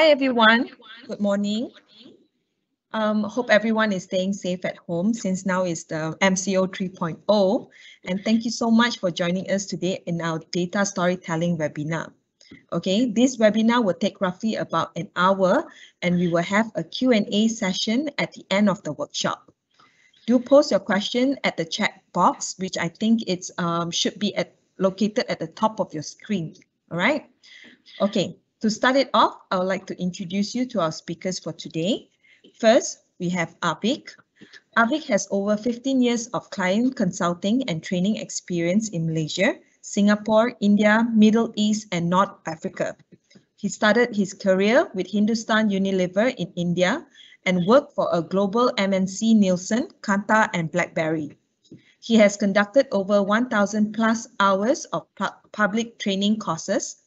Hi everyone, good morning. Hope everyone is staying safe at home since now is the MCO 3.0, and thank you so much for joining us today in our data storytelling webinar. Okay, this webinar will take roughly about an hour and we will have a Q&A session at the end of the workshop. Do post your question at the chat box, which I think it's should be located at the top of your screen. All right. Okay, to start it off, I would like to introduce you to our speakers for today. First, we have Aveek. Aveek has over 15 years of client consulting and training experience in Malaysia, Singapore, India, Middle East, and North Africa. He started his career with Hindustan Unilever in India and worked for a global MNC Nielsen, Kantar, and BlackBerry. He has conducted over 1,000 plus hours of public training courses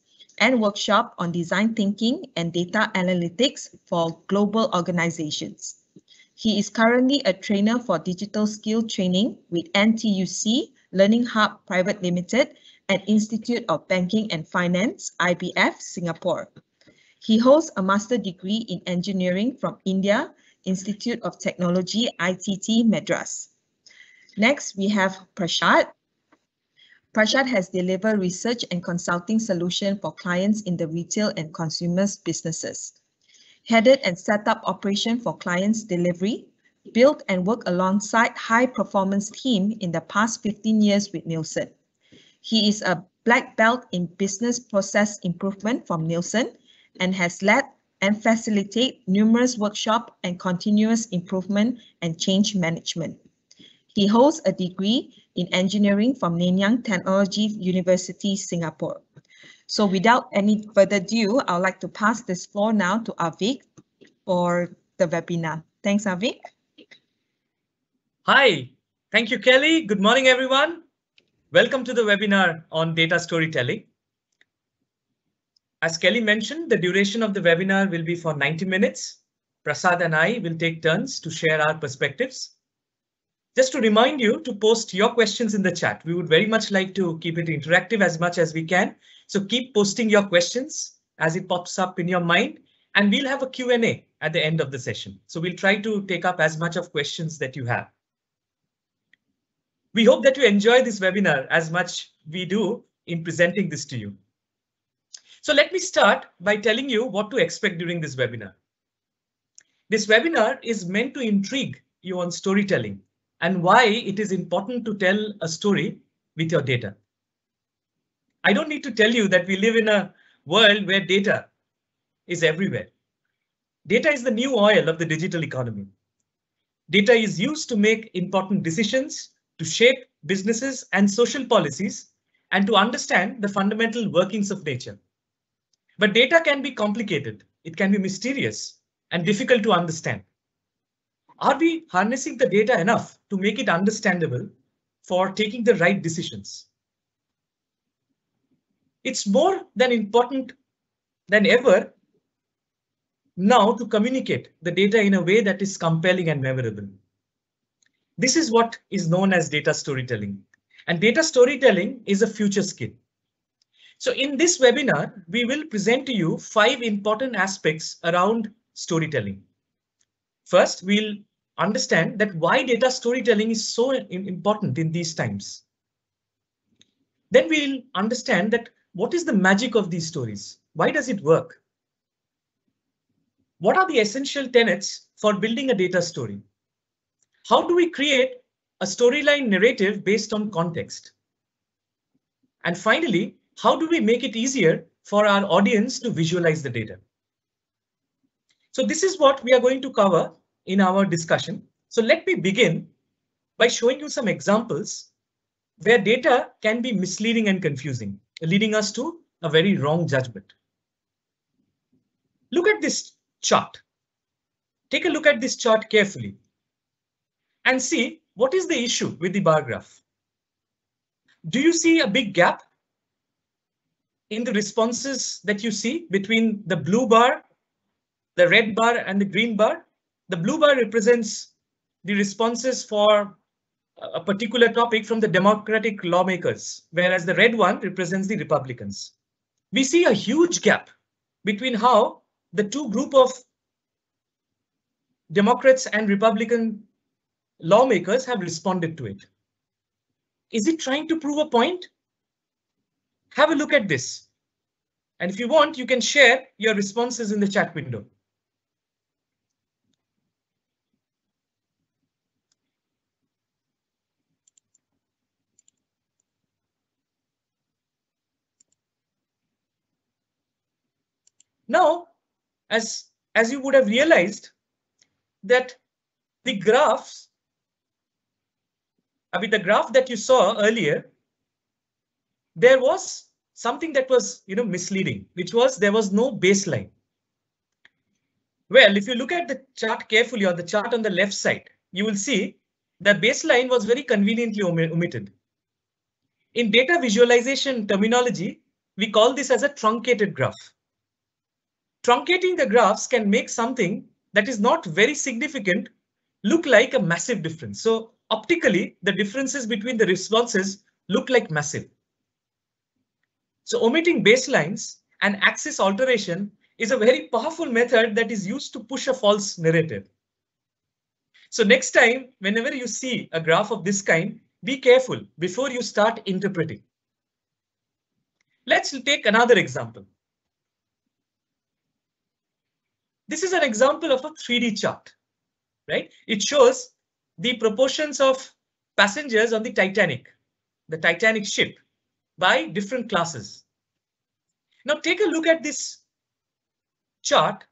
and workshop on design thinking and data analytics for global organizations. He is currently a trainer for digital skill training with NTUC, Learning Hub Private Limited, and Institute of Banking and Finance, IBF, Singapore. He holds a master's degree in engineering from India, Institute of Technology, ITT, Madras. Next, we have Prasadh. Prasadh has delivered research and consulting solutions for clients in the retail and consumers businesses, headed and set up operation for clients delivery, built and worked alongside high-performance team in the past 15 years with Nielsen. He is a black belt in business process improvement from Nielsen and has led and facilitated numerous workshops and continuous improvement and change management. He holds a degree in engineering from Nanyang Technology University, Singapore. So without any further ado, I'd like to pass this floor now to Aveek for the webinar. Thanks, Aveek. Hi, thank you, Kelly. Good morning, everyone. Welcome to the webinar on data storytelling. As Kelly mentioned, the duration of the webinar will be for 90 minutes. Prasad and I will take turns to share our perspectives. Just to remind you to post your questions in the chat. We would very much like to keep it interactive as much as we can. So keep posting your questions as it pops up in your mind, and we'll have a Q&A at the end of the session. So we'll try to take up as much of questions that you have. We hope that you enjoy this webinar as much we do in presenting this to you. So let me start by telling you what to expect during this webinar. This webinar is meant to intrigue you on storytelling and why it is important to tell a story with your data. I don't need to tell you that we live in a world where data is everywhere. Data is the new oil of the digital economy. Data is used to make important decisions, to shape businesses and social policies, and to understand the fundamental workings of nature. But data can be complicated, it can be mysterious and difficult to understand. Are we harnessing the data enough to make it understandable for taking the right decisions? It's more than important than ever now to communicate the data in a way that is compelling and memorable. This is what is known as data storytelling, and data storytelling is a future skill. So in this webinar, we will present to you 5 important aspects around storytelling. First, we'll understand that why data storytelling is so important in these times. Then we'll understand that what is the magic of these stories? Why does it work? What are the essential tenets for building a data story? How do we create a storyline narrative based on context? And finally, how do we make it easier for our audience to visualize the data? So this is what we are going to cover in our discussion. So let me begin by showing you some examples where data can be misleading and confusing, leading us to a very wrong judgment. Look at this chart. Take a look at this chart carefully and see what is the issue with the bar graph. Do you see a big gap in the responses that you see between the blue bar, the red bar, and the green bar? The blue bar represents the responses for a particular topic from the Democratic lawmakers, whereas the red one represents the Republicans. We see a huge gap between how the two group of Democrats and Republican lawmakers have responded to it. Is it trying to prove a point? Have a look at this. And if you want, you can share your responses in the chat window. Now, as you would have realized that the graph that you saw earlier, there was something that was misleading, which was there was no baseline. Well, if you look at the chart carefully, or the chart on the left side, you will see the baseline was very conveniently omitted. In data visualization terminology, we call this as a truncated graph. Truncating the graphs can make something that is not very significant look like a massive difference. So optically, the differences between the responses look like massive. So omitting baselines and axis alteration is a very powerful method that is used to push a false narrative. So next time, whenever you see a graph of this kind, be careful before you start interpreting. Let's take another example. This is an example of a 3D chart, right? It shows the proportions of passengers on the Titanic ship, by different classes. Now take a look at this chart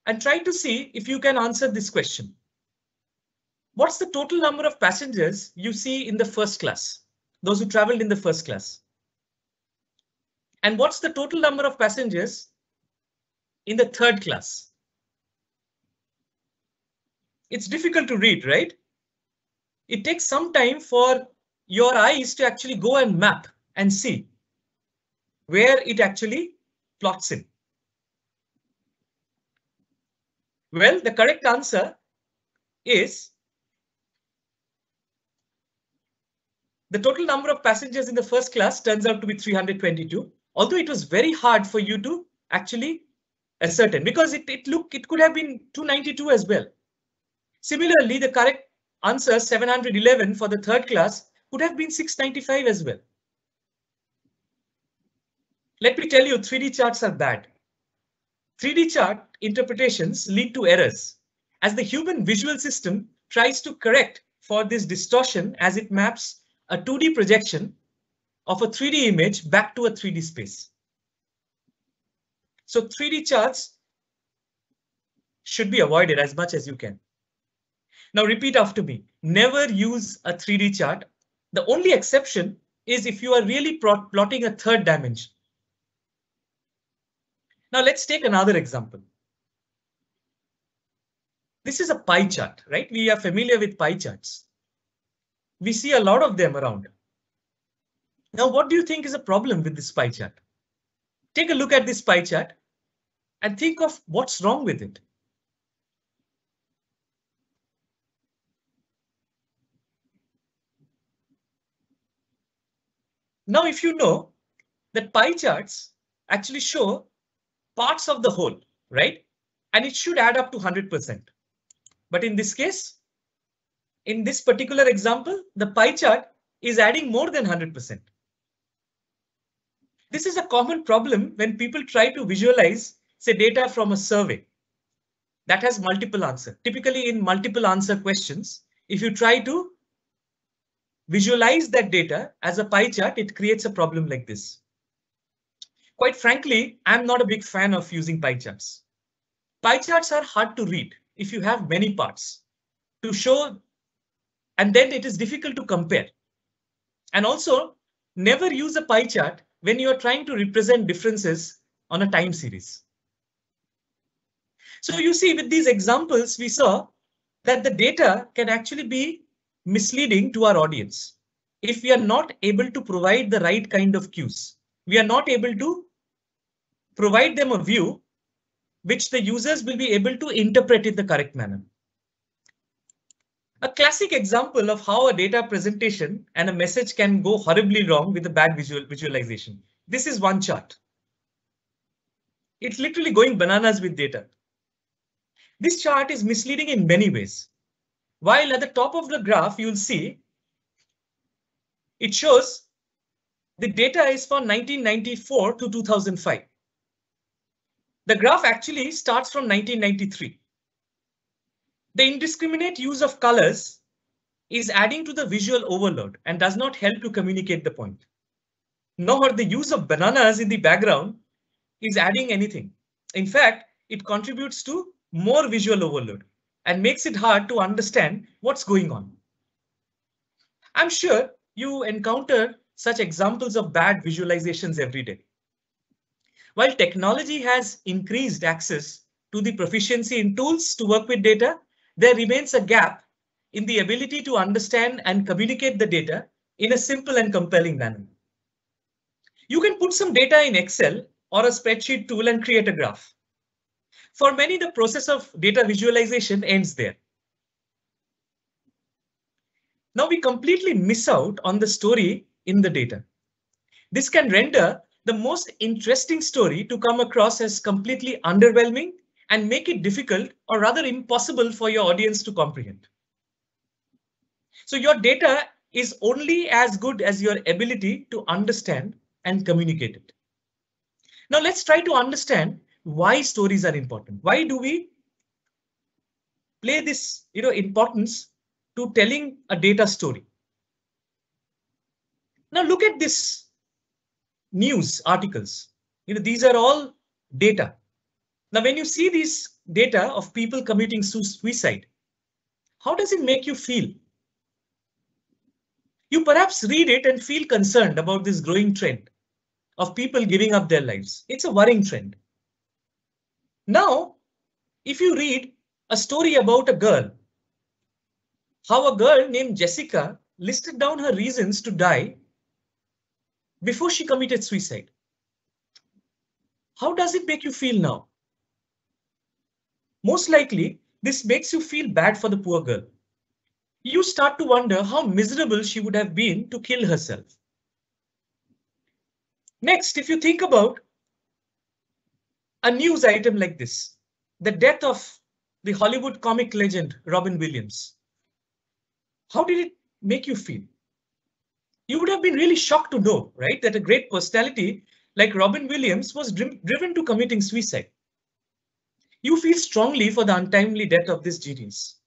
and try to see if you can answer this question. What's the total number of passengers you see in the first class? Those who traveled in the first class. And what's the total number of passengers in the third class? It's difficult to read, right? It takes some time for your eyes to actually go and map and see where it actually plots in. Well, the correct answer is the total number of passengers in the first class turns out to be 322, although it was very hard for you to actually ascertain because it could have been 292 as well. Similarly, the correct answer 711 for the third class could have been 695 as well. Let me tell you, 3D charts are bad. 3D chart interpretations lead to errors as the human visual system tries to correct for this distortion as it maps a 2D projection of a 3D image back to a 3D space. So 3D charts should be avoided as much as you can. Now repeat after me. Never use a 3D chart. The only exception is if you are really plotting a third dimension. Now let's take another example. This is a pie chart, right? We are familiar with pie charts. We see a lot of them around. Now, what do you think is a problem with this pie chart? Take a look at this pie chart and think of what's wrong with it. Now, if you know that pie charts actually show parts of the whole, right? And it should add up to 100%. But in this case, in this particular example, the pie chart is adding more than 100%. This is a common problem when people try to visualize, say, data from a survey that has multiple answers. Typically in multiple answer questions, if you try to visualize that data as a pie chart, it creates a problem like this. Quite frankly, I'm not a big fan of using pie charts. Pie charts are hard to read if you have many parts to show, and then it is difficult to compare. And also, never use a pie chart when you are trying to represent differences on a time series. So you see, with these examples, we saw that the data can actually be misleading to our audience if we are not able to provide the right kind of cues. We are not able to provide them a view which the users will be able to interpret in the correct manner. A classic example of how a data presentation and a message can go horribly wrong with a bad visualization. This is one chart. It's literally going bananas with data. This chart is misleading in many ways. While at the top of the graph, you'll see it shows the data is for 1994 to 2005. The graph actually starts from 1993. The indiscriminate use of colors is adding to the visual overload and does not help to communicate the point. Nor the use of bananas in the background is adding anything. In fact, it contributes to more visual overload and makes it hard to understand what's going on. I'm sure you encounter such examples of bad visualizations every day. While technology has increased access to the proficiency in tools to work with data, there remains a gap in the ability to understand and communicate the data in a simple and compelling manner. You can put some data in Excel or a spreadsheet tool and create a graph. For many, the process of data visualization ends there. Now we completely miss out on the story in the data. This can render the most interesting story to come across as completely underwhelming and make it difficult or rather impossible for your audience to comprehend. So your data is only as good as your ability to understand and communicate it. Now let's try to understand why stories are important. Why do we play this importance to telling a data story? Now look at this news articles. These are all data. Now when you see these data of people committing suicide, how does it make you feel? You perhaps read it and feel concerned about this growing trend of people giving up their lives. It's a worrying trend. Now, if you read a story about a girl, how a girl named Jessica listed down her reasons to die before she committed suicide. How does it make you feel now? Most likely, this makes you feel bad for the poor girl. You start to wonder how miserable she would have been to kill herself. Next, if you think about a news item like this, the death of the Hollywood comic legend Robin Williams, how did it make you feel? You would have been really shocked to know, right, that a great personality like Robin Williams was driven to committing suicide. You feel strongly for the untimely death of this genius.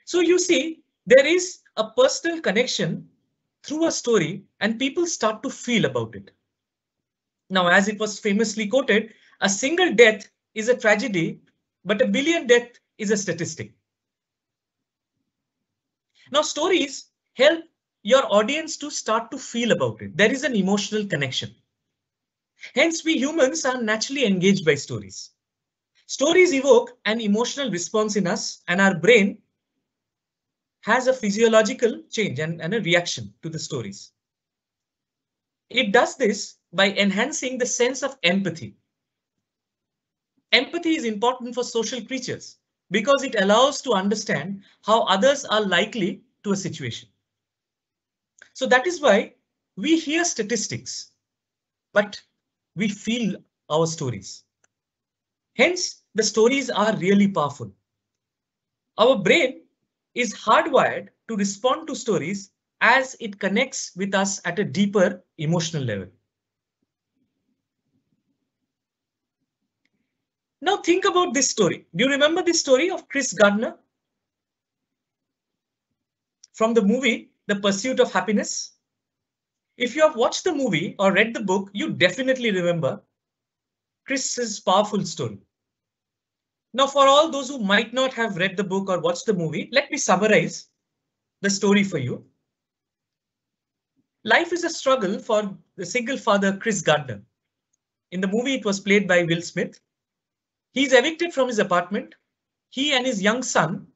So you see, there is a personal connection through a story and people start to feel about it. Now, as it was famously quoted, a single death is a tragedy, but a billion death is a statistic. Now, stories help your audience to start to feel about it. There is an emotional connection. Hence, we humans are naturally engaged by stories. Stories evoke an emotional response in us, and our brain has a physiological change and a reaction to the stories. It does this by enhancing the sense of empathy. Empathy is important for social creatures because it allows to understand how others are likely to a situation. So that is why we hear statistics, but we feel our stories. Hence, the stories are really powerful. Our brain is hardwired to respond to stories as it connects with us at a deeper emotional level. Now think about this story. Do you remember this story of Chris Gardner from the movie The Pursuit of Happiness? If you have watched the movie or read the book, you definitely remember Chris's powerful story. Now, for all those who might not have read the book or watched the movie, let me summarize the story for you. Life is a struggle for the single father, Chris Gardner. In the movie, it was played by Will Smith. He's evicted from his apartment. He and his young son,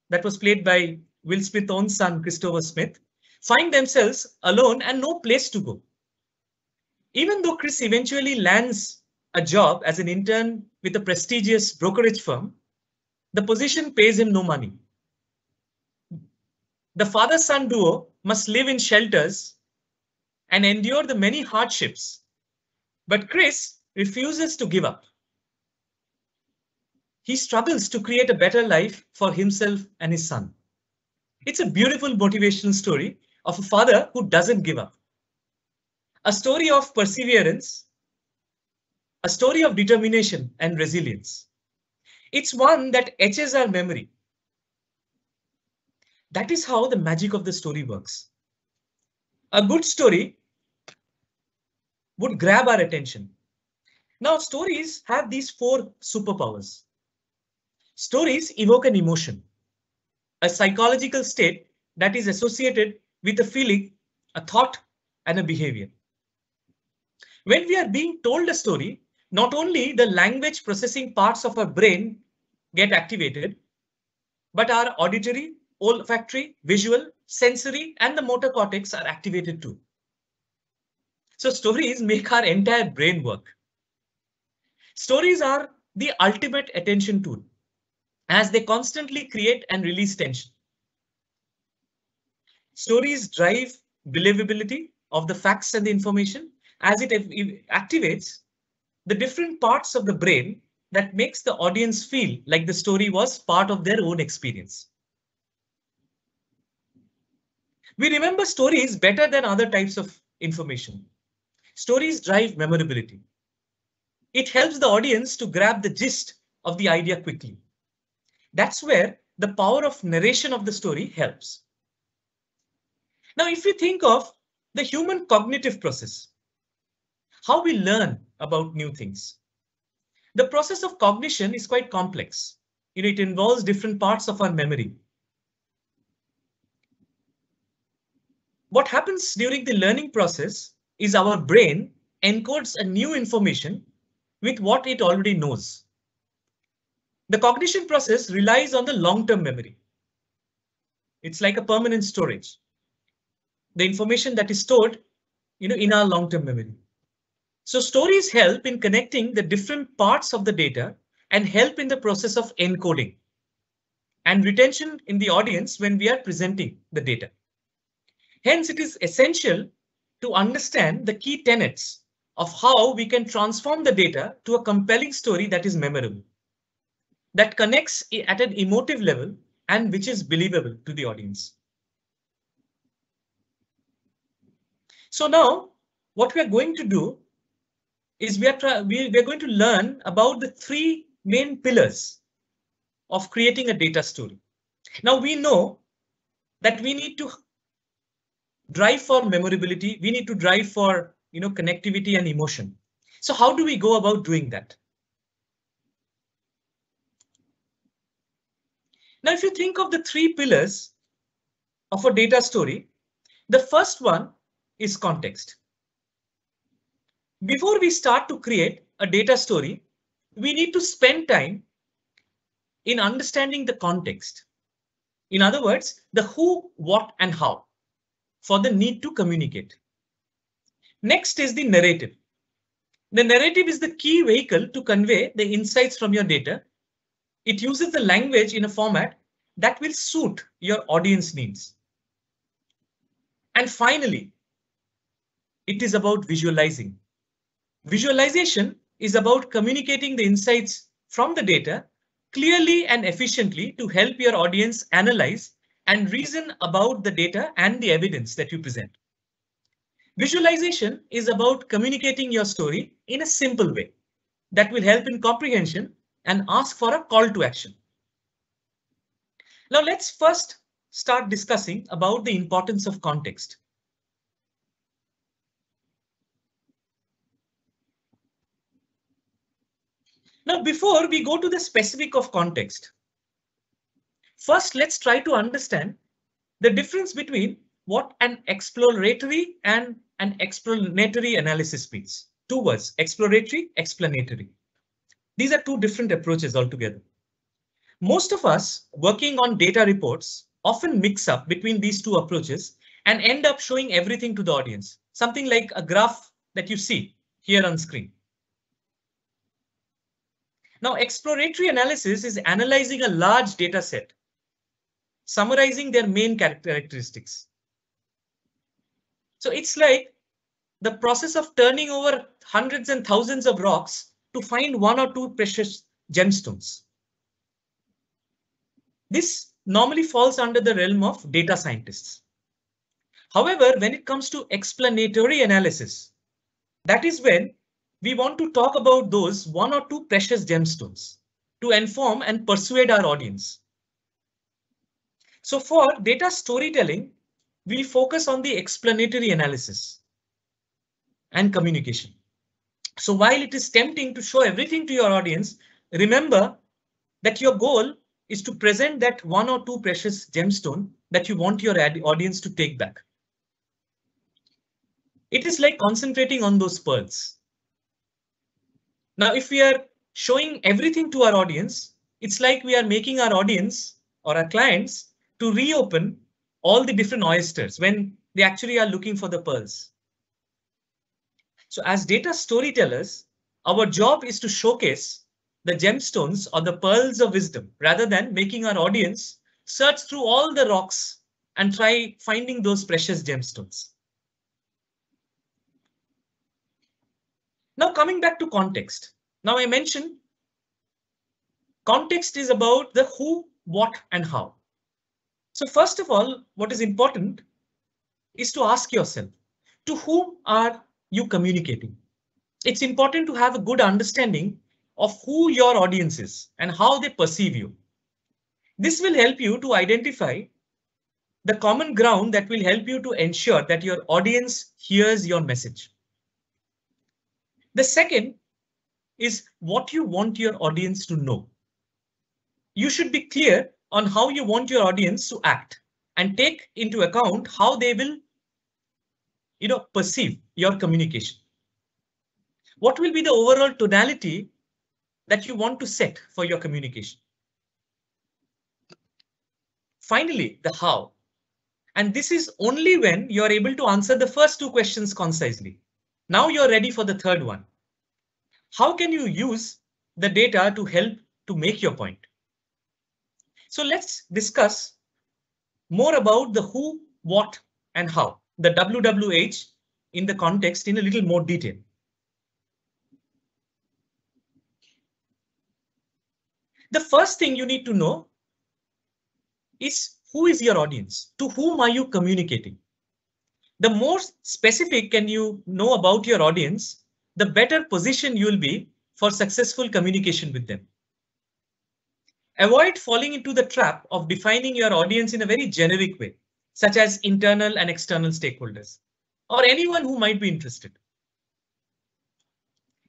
that was played by Will Smith's own son, Christopher Smith, find themselves alone and no place to go. Even though Chris eventually lands a job as an intern with a prestigious brokerage firm, the position pays him no money. The father-son duo must live in shelters and endure the many hardships, but Chris refuses to give up. He struggles to create a better life for himself and his son. It's a beautiful motivational story of a father who doesn't give up. A story of perseverance, a story of determination and resilience. It's one that etches our memory. That is how the magic of the story works. A good story would grab our attention. Now, stories have these 4 superpowers. Stories evoke an emotion, a psychological state that is associated with a feeling, a thought, and a behavior. When we are being told a story, not only the language processing parts of our brain get activated, but our auditory, olfactory, visual, sensory, and the motor cortex are activated too. So stories make our entire brain work. Stories are the ultimate attention tool, as they constantly create and release tension. Stories drive believability of the facts and the information as it activates the different parts of the brain that makes the audience feel like the story was part of their own experience. We remember stories better than other types of information. Stories drive memorability. It helps the audience to grab the gist of the idea quickly. That's where the power of narration of the story helps. Now, if you think of the human cognitive process, how we learn about new things, the process of cognition is quite complex. it involves different parts of our memory. What happens during the learning process is our brain encodes a new information with what it already knows. The cognition process relies on the long-term memory. It's like a permanent storage. The information that is stored, in our long-term memory. So stories help in connecting the different parts of the data and help in the process of encoding and retention in the audience when we are presenting the data. Hence, it is essential to understand the key tenets of how we can transform the data to a compelling story that is memorable, that connects at an emotive level and which is believable to the audience. So now what we are going to do is we are going to learn about the three main pillars of creating a data story. Now we know that we need to drive for memorability. We need to drive for connectivity and emotion. So how do we go about doing that? Now, if you think of the three pillars of a data story, the first one is context. Before we start to create a data story, we need to spend time in understanding the context. In other words, the who, what, and how for the need to communicate. Next is the narrative. The narrative is the key vehicle to convey the insights from your data. It uses the language in a format that will suit your audience needs. And finally, it is about visualizing. Visualization is about communicating the insights from the data clearly and efficiently to help your audience analyze and reason about the data and the evidence that you present. Visualization is about communicating your story in a simple way that will help in comprehension and ask for a call to action. Now let's first start discussing about the importance of context. Now, before we go to the specific of context, first let's try to understand the difference between what an exploratory and an explanatory analysis means. Two words, exploratory, explanatory. These are two different approaches altogether. Most of us working on data reports often mix up between these two approaches and end up showing everything to the audience, something like a graph that you see here on screen. Now, exploratory analysis is analyzing a large data set, summarizing their main characteristics. So it's like the process of turning over hundreds and thousands of rocks to find one or two precious gemstones. This normally falls under the realm of data scientists. However, when it comes to explanatory analysis, that is when we want to talk about those one or two precious gemstones to inform and persuade our audience. So for data storytelling, we focus on the explanatory analysis and communication. So while it is tempting to show everything to your audience, remember that your goal is to present that one or two precious gemstone that you want your audience to take back. It is like concentrating on those pearls. Now, if we are showing everything to our audience, it's like we are making our audience or our clients to reopen all the different oysters when they actually are looking for the pearls. So as data storytellers, our job is to showcase the gemstones or the pearls of wisdom rather than making our audience search through all the rocks and try finding those precious gemstones. Now coming back to context. Now I mentioned context is about the who, what, and how. So first of all, what is important is to ask yourself, to whom are you communicating? It's important to have a good understanding of who your audience is and how they perceive you. This will help you to identify the common ground that will help you to ensure that your audience hears your message. The second is what you want your audience to know. you should be clear on how you want your audience to act and take into account how they will, perceive your communication. What will be the overall tonality that you want to set for your communication? Finally, the how. And this is only when you're able to answer the first two questions concisely. Now you're ready for the third one. How can you use the data to help to make your point? So let's discuss more about the who, what, and how, the WWH in the context in a little more detail. The first thing you need to know is who is your audience? To whom are you communicating? The more specific can you know about your audience, the better position you will be for successful communication with them. Avoid falling into the trap of defining your audience in a very generic way, such as internal and external stakeholders, or anyone who might be interested.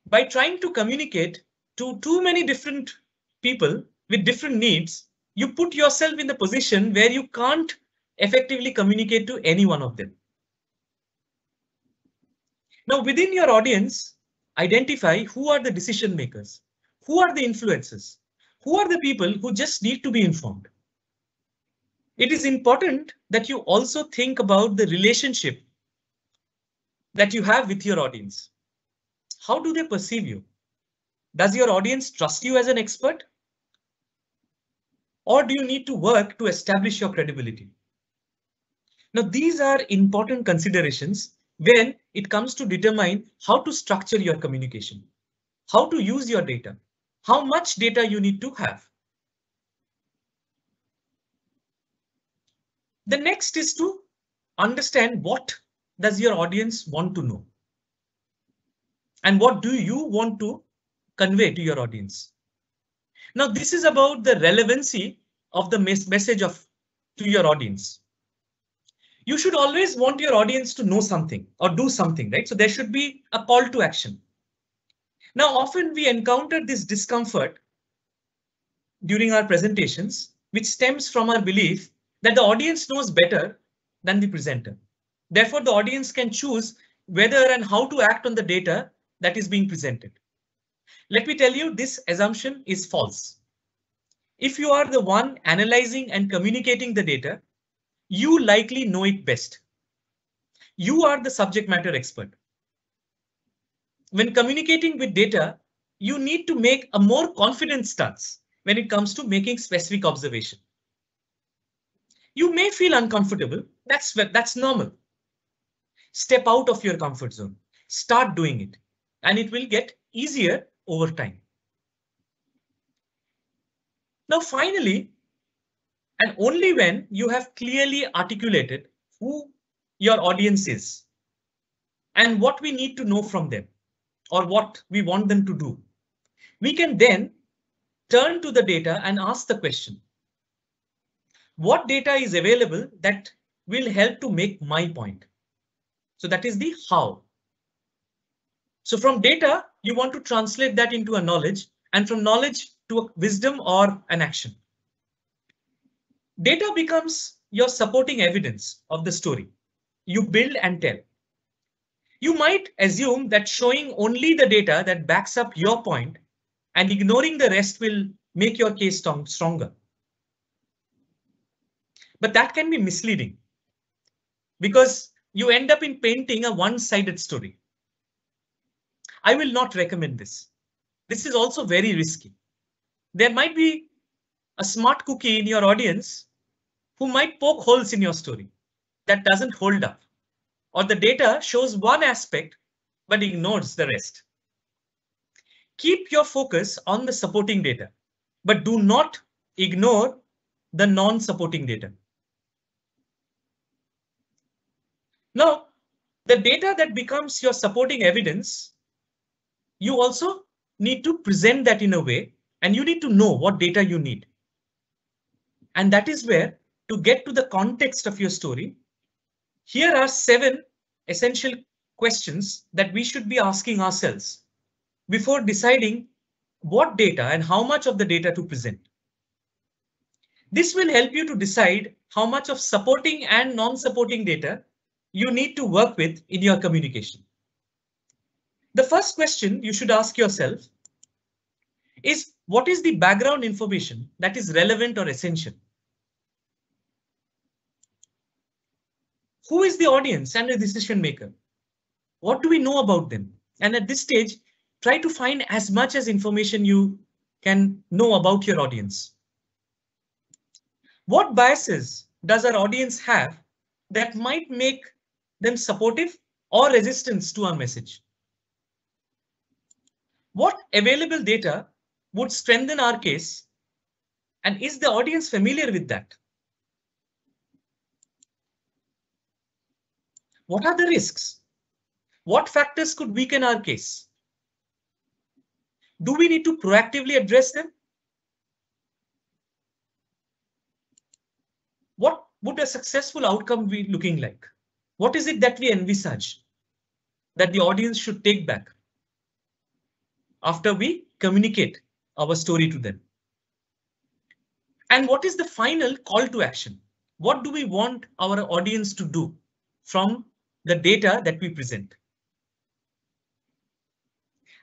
By trying to communicate to too many different people with different needs, you put yourself in the position where you can't effectively communicate to any one of them. Now, within your audience, identify who are the decision makers, who are the influencers, who are the people who just need to be informed. It is important that you also think about the relationship that you have with your audience. How do they perceive you? Does your audience trust you as an expert? Or do you need to work to establish your credibility? Now, these are important considerations when it comes to determine how to structure your communication, how to use your data, how much data you need to have. The next is to understand what does your audience want to know and what do you want to convey to your audience. Now, this is about the relevancy of the message to your audience. You should always want your audience to know something or do something, right? So there should be a call to action. Now, often we encounter this discomfort during our presentations, which stems from our belief that the audience knows better than the presenter. Therefore, the audience can choose whether and how to act on the data that is being presented. Let me tell you, this assumption is false. If you are the one analyzing and communicating the data, you likely know it best. You are the subject matter expert. When communicating with data, you need to make a more confident stance when it comes to making specific observation. You may feel uncomfortable. That's normal. Step out of your comfort zone. Start doing it, and it will get easier over time. Now, finally, and only when you have clearly articulated who your audience is and what we need to know from them or what we want them to do, we can then turn to the data and ask the question, what data is available that will help to make my point? So that is the how. So from data, you want to translate that into a knowledge, and from knowledge to a wisdom or an action. Data becomes your supporting evidence of the story you build and tell. You might assume that showing only the data that backs up your point and ignoring the rest will make your case stronger. But that can be misleading because you end up in painting a one-sided story. I will not recommend this. This is also very risky. There might be a smart cookie in your audience who might poke holes in your story that doesn't hold up, or the data shows one aspect but ignores the rest. Keep your focus on the supporting data, but do not ignore the non-supporting data. Now, the data that becomes your supporting evidence, you also need to present that in a way, and you need to know what data you need. And that is where, to get to the context of your story, here are 7 essential questions that we should be asking ourselves before deciding what data and how much of the data to present. This will help you to decide how much of supporting and non-supporting data you need to work with in your communication. The first question you should ask yourself is, what is the background information that is relevant or essential? Who is the audience and the decision maker? What do we know about them? And at this stage, try to find as much as information you can know about your audience. What biases does our audience have that might make them supportive or resistant to our message? What available data would strengthen our case? And is the audience familiar with that? What are the risks? What factors could weaken our case? Do we need to proactively address them? What would a successful outcome be looking like? What is it that we envisage that the audience should take back after we communicate our story to them? And what is the final call to action? What do we want our audience to do from the data that we present?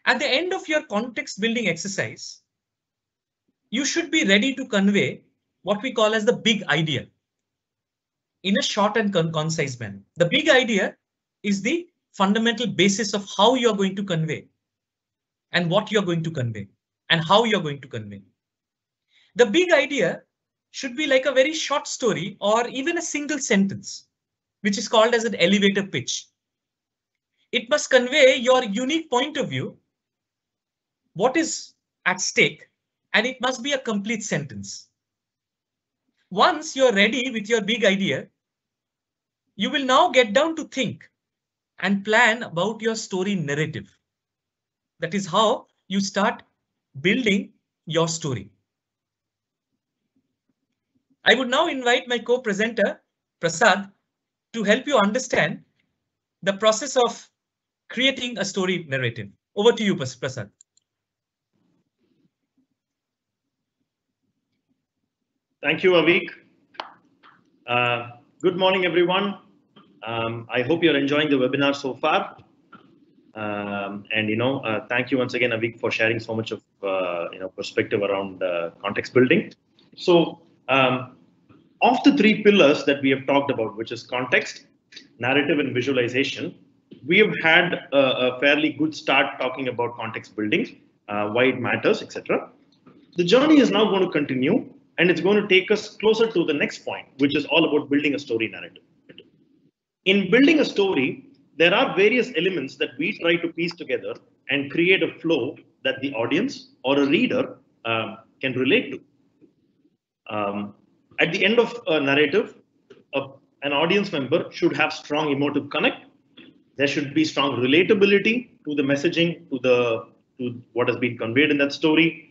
At the end of your context building exercise, you should be ready to convey what we call as the big idea in a short and concise manner. The big idea is the fundamental basis of how you're going to convey and what you're going to convey and how you're going to convey. The big idea should be like a very short story or even a single sentence, which is called as an elevator pitch. It must convey your unique point of view, what is at stake, and it must be a complete sentence. Once you're ready with your big idea, you will now get down to think and plan about your story narrative. That is how you start building your story. I would now invite my co-presenter, Prasadh, to help you understand the process of creating a story narrative. Over to you, Prasadh. Thank you, Aveek. Good morning, everyone. I hope you're enjoying the webinar so far. Thank you once again, Aveek, for sharing so much of perspective around context building. So, of the three pillars that we have talked about, which is context, narrative, and visualization, we have had a fairly good start talking about context building, why it matters, etc. The journey is now going to continue. And it's going to take us closer to the next point, which is all about building a story narrative. In building a story, there are various elements that we try to piece together and create a flow that the audience or a reader can relate to. At the end of a narrative, an audience member should have strong emotive connect. There should be strong relatability to the messaging, to what has been conveyed in that story.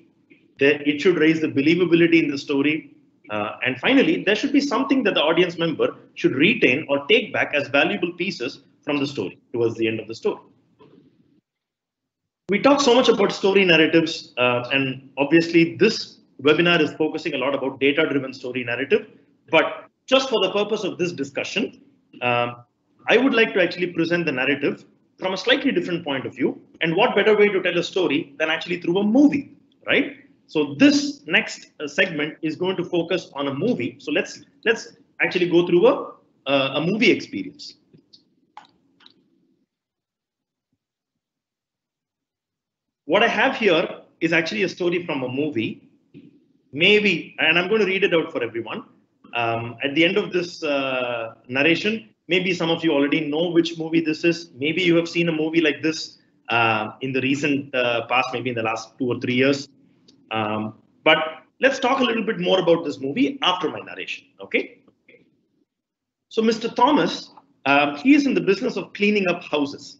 It should raise the believability in the story. And finally, there should be something that the audience member should retain or take back as valuable pieces from the story towards the end of the story. We talk so much about story narratives, and obviously this webinar is focusing a lot about data-driven story narrative. But just for the purpose of this discussion, I would like to actually present the narrative from a slightly different point of view. And what better way to tell a story than actually through a movie, right? So this next segment is going to focus on a movie. So let's actually go through a movie experience. What I have here is actually a story from a movie. Maybe, and I'm going to read it out for everyone. At the end of this narration, maybe some of you already know which movie this is. Maybe you have seen a movie like this in the recent past, maybe in the last 2 or 3 years. But let's talk a little bit more about this movie after my narration, okay? So Mr. Thomas, he is in the business of cleaning up houses.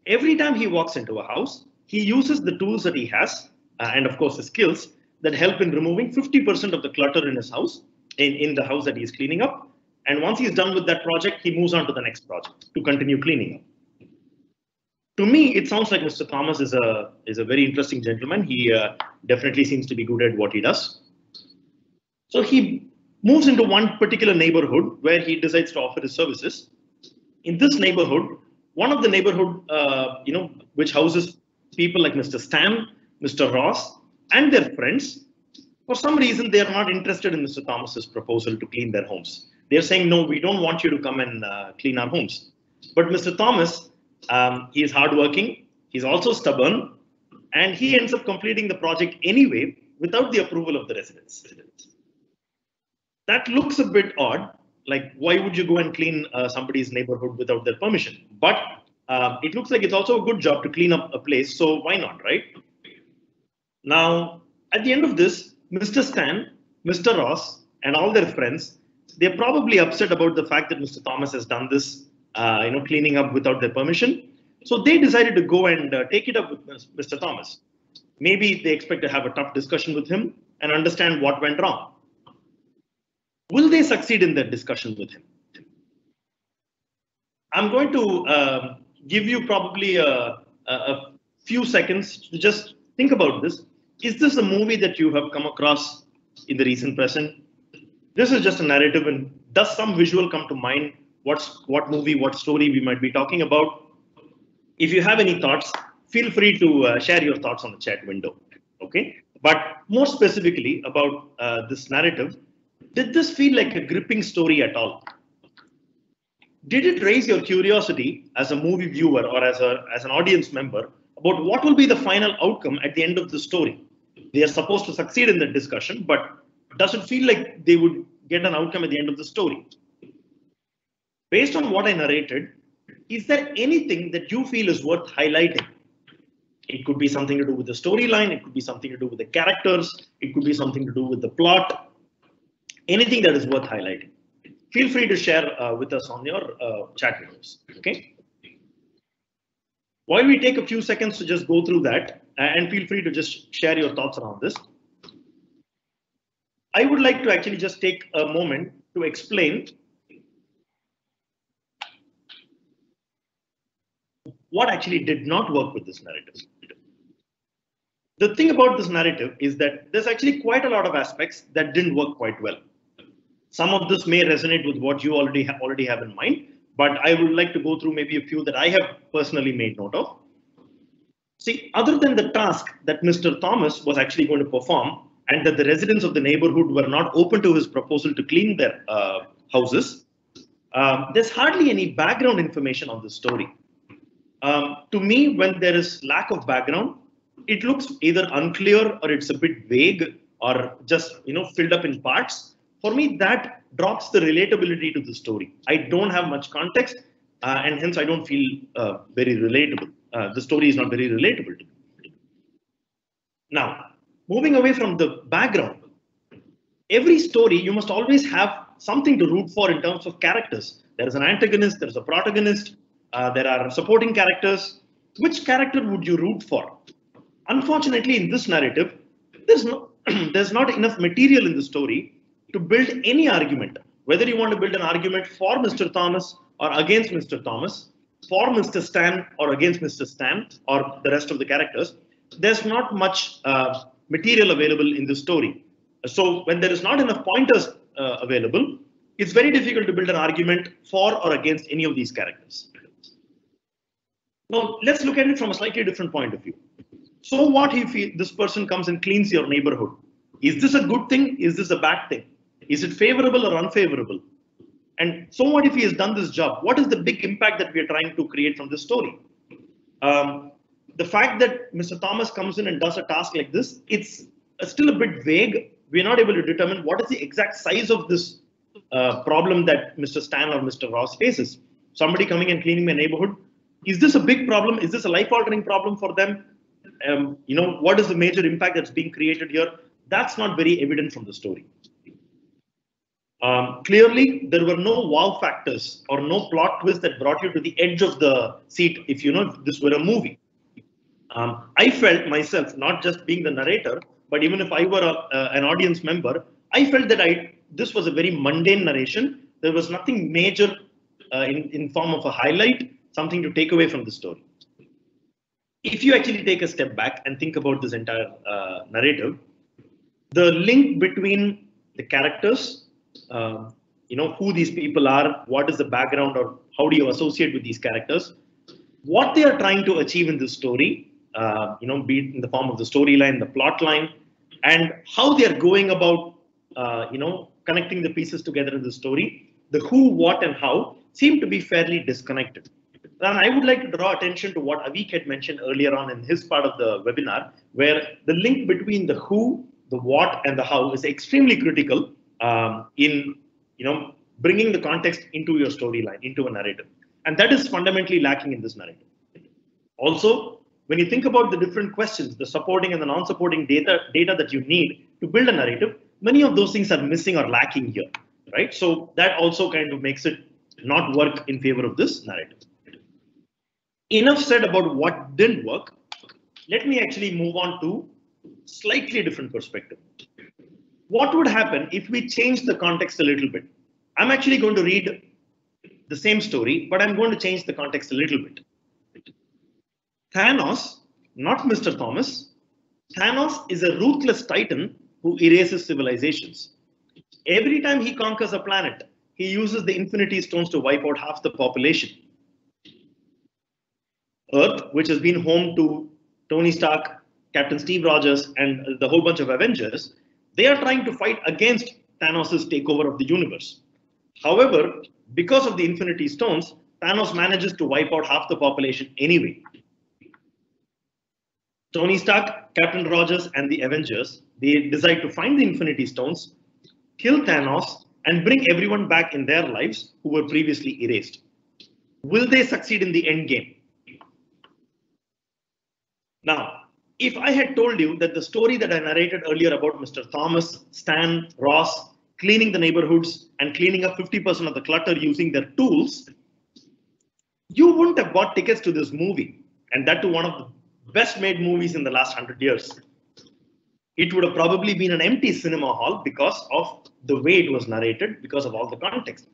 Every time he walks into a house, he uses the tools that he has, and of course his skills, that help in removing 50% of the clutter in his house, in the house that he's cleaning up. And once he's done with that project, he moves on to the next project to continue cleaning up. To me, it sounds like Mr. Thomas is a very interesting gentleman. He definitely seems to be good at what he does. So he moves into one particular neighborhood where he decides to offer his services. In this neighborhood, one of the neighborhood, which houses people like Mr. Stan, Mr. Ross, and their friends, for some reason, they are not interested in Mr. Thomas's proposal to clean their homes. They're saying, no, we don't want you to come and clean our homes. But Mr. Thomas, he is hardworking. He's also stubborn. And he ends up completing the project anyway without the approval of the residents. That looks a bit odd. Like, why would you go and clean somebody's neighborhood without their permission? But it looks like it's also a good job to clean up a place. So why not, right? Now, at the end of this, Mr. Stan, Mr. Ross, and all their friends, they're probably upset about the fact that Mr. Thomas has done this, cleaning up without their permission. So they decided to go and take it up with Mr. Thomas. Maybe they expect to have a tough discussion with him and understand what went wrong. Will they succeed in that discussion with him? I'm going to give you probably a few seconds to just think about this. Is this a movie that you have come across in the recent present? This is just a narrative, and does some visual come to mind? What movie, what story we might be talking about? If you have any thoughts, feel free to share your thoughts on the chat window. Okay, but more specifically about this narrative, did this feel like a gripping story at all? Did it raise your curiosity as a movie viewer or as an audience member about what will be the final outcome at the end of the story? They are supposed to succeed in the discussion, but does it feel like they would get an outcome at the end of the story? Based on what I narrated, is there anything that you feel is worth highlighting? It could be something to do with the storyline. It could be something to do with the characters. It could be something to do with the plot. Anything that is worth highlighting. Feel free to share with us on your chat windows. Okay. While we take a few seconds to just go through that, and feel free to just share your thoughts around this, I would like to actually just take a moment to explain what actually did not work with this narrative. The thing about this narrative is that there's actually quite a lot of aspects that didn't work quite well. Some of this may resonate with what you already have in mind, but I would like to go through maybe a few that I have personally made note of. See, other than the task that Mr. Thomas was actually going to perform, and that the residents of the neighborhood were not open to his proposal to clean their houses, there's hardly any background information on this story. To me, when there is lack of background, it looks either unclear or it's a bit vague or just filled up in parts. For me, that drops the relatability to the story. I don't have much context, and hence I don't feel very relatable. The story is not very relatable to me. Now, moving away from the background, every story you must always have something to root for in terms of characters. There is an antagonist, there is a protagonist, there are supporting characters. Which character would you root for? Unfortunately, in this narrative, there's not enough material in the story to build any argument. Whether you want to build an argument for Mr. Thomas or against Mr. Thomas, for Mr. Stan or against Mr. Stan or the rest of the characters, there's not much material available in the story. So when there is not enough pointers available, it's very difficult to build an argument for or against any of these characters. Now, let's look at it from a slightly different point of view. So what if this person comes and cleans your neighborhood? Is this a good thing? Is this a bad thing? Is it favorable or unfavorable? And so what if he has done this job? What is the big impact that we are trying to create from this story? The fact that Mr. Thomas comes in and does a task like this, it's still a bit vague. We're not able to determine what is the exact size of this problem that Mr. Stan or Mr. Ross faces. Somebody coming and cleaning my neighborhood. Is this a big problem? Is this a life-altering problem for them? What is the major impact that's being created here? That's not very evident from the story. Clearly, there were no wow factors or no plot twist that brought you to the edge of the seat if this were a movie. I felt myself, not just being the narrator, but even if I were an audience member, I felt that this was a very mundane narration. There was nothing major in form of a highlight, something to take away from the story. If you actually take a step back and think about this entire narrative, the link between the characters, who these people are, what is the background, or how do you associate with these characters, what they are trying to achieve in this story, be it in the form of the storyline, the plot line, and how they are going about, connecting the pieces together in the story. The who, what, and how seem to be fairly disconnected. And I would like to draw attention to what Aveek had mentioned earlier on in his part of the webinar, where the link between the who, the what, and the how is extremely critical in bringing the context into your storyline, into a narrative. And that is fundamentally lacking in this narrative. Also, when you think about the different questions, the supporting and the non-supporting data that you need to build a narrative, many of those things are missing or lacking here, right? So that also kind of makes it not work in favor of this narrative. Enough said about what didn't work. Let me actually move on to slightly different perspective. What would happen if we change the context a little bit? I'm actually going to read the same story, but I'm going to change the context a little bit. Thanos, not Mr. Thomas. Thanos is a ruthless titan who erases civilizations. Every time he conquers a planet, he uses the Infinity Stones to wipe out half the population. Earth, which has been home to Tony Stark, Captain Steve Rogers, and the whole bunch of Avengers, they are trying to fight against Thanos' takeover of the universe. However, because of the Infinity Stones, Thanos manages to wipe out half the population anyway. Tony Stark, Captain Rogers, and the Avengers, they decide to find the Infinity Stones, kill Thanos, and bring everyone back in their lives who were previously erased. Will they succeed in the end game? Now, if I had told you that the story that I narrated earlier about Mr. Thomas, Stan, Ross, cleaning the neighborhoods and cleaning up 50% of the clutter using their tools, you wouldn't have bought tickets to this movie, and that to one of the best made movies in the last 100 years. It would have probably been an empty cinema hall because of the way it was narrated, because of all the context.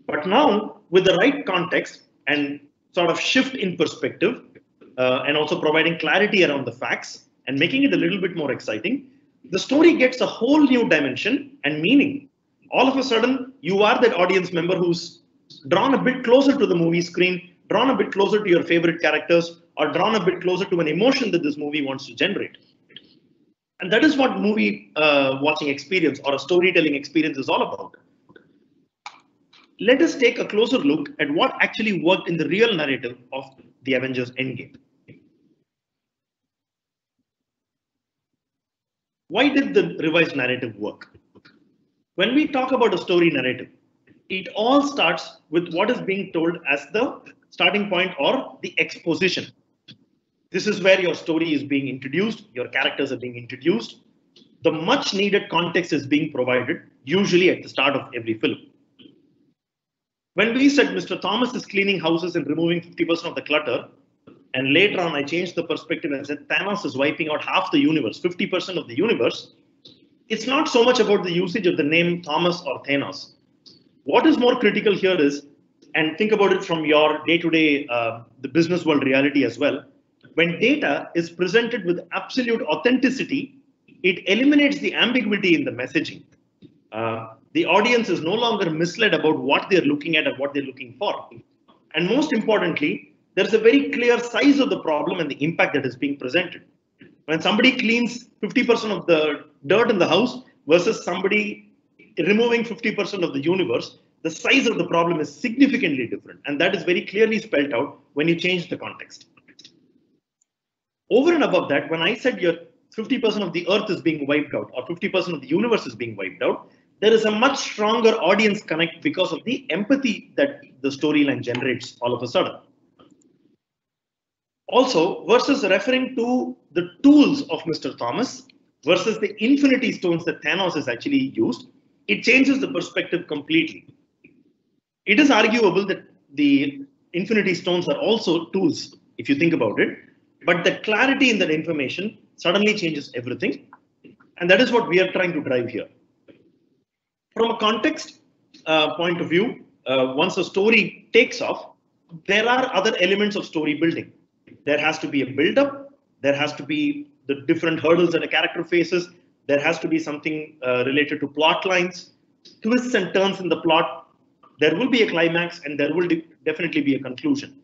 But now, with the right context and sort of shift in perspective, and also providing clarity around the facts and making it a little bit more exciting, the story gets a whole new dimension and meaning. All of a sudden, you are that audience member who's drawn a bit closer to the movie screen, drawn a bit closer to your favorite characters, or drawn a bit closer to an emotion that this movie wants to generate. And that is what movie watching experience or a storytelling experience is all about. Let us take a closer look at what actually worked in the real narrative of the Avengers Endgame. Why did the revised narrative work? When we talk about a story narrative, it all starts with what is being told as the starting point or the exposition. This is where your story is being introduced, your characters are being introduced. The much needed context is being provided, usually at the start of every film. When we said Mr. Thomas is cleaning houses and removing 50% of the clutter, and later on I changed the perspective and said Thanos is wiping out half the universe, 50% of the universe, it's not so much about the usage of the name Thomas or Thanos. What is more critical here is, and think about it from your day-to-day, the business world reality as well, when data is presented with absolute authenticity, it eliminates the ambiguity in the messaging. The audience is no longer misled about what they're looking at and what they're looking for. And most importantly, there's a very clear size of the problem and the impact that is being presented. When somebody cleans 50% of the dirt in the house versus somebody removing 50% of the universe, the size of the problem is significantly different. And that is very clearly spelled out when you change the context. Over and above that, when I said your 50% of the earth is being wiped out or 50% of the universe is being wiped out, there is a much stronger audience connect because of the empathy that the storyline generates all of a sudden. Also, versus referring to the tools of Mr. Thomas versus the Infinity Stones that Thanos has actually used, it changes the perspective completely. It is arguable that the Infinity Stones are also tools, if you think about it, but the clarity in that information suddenly changes everything. And that is what we are trying to drive here. From a context point of view, once a story takes off, there are other elements of story building. There has to be a build-up. There has to be the different hurdles that a character faces. There has to be something related to plot lines, twists and turns in the plot. There will be a climax and there will definitely be a conclusion.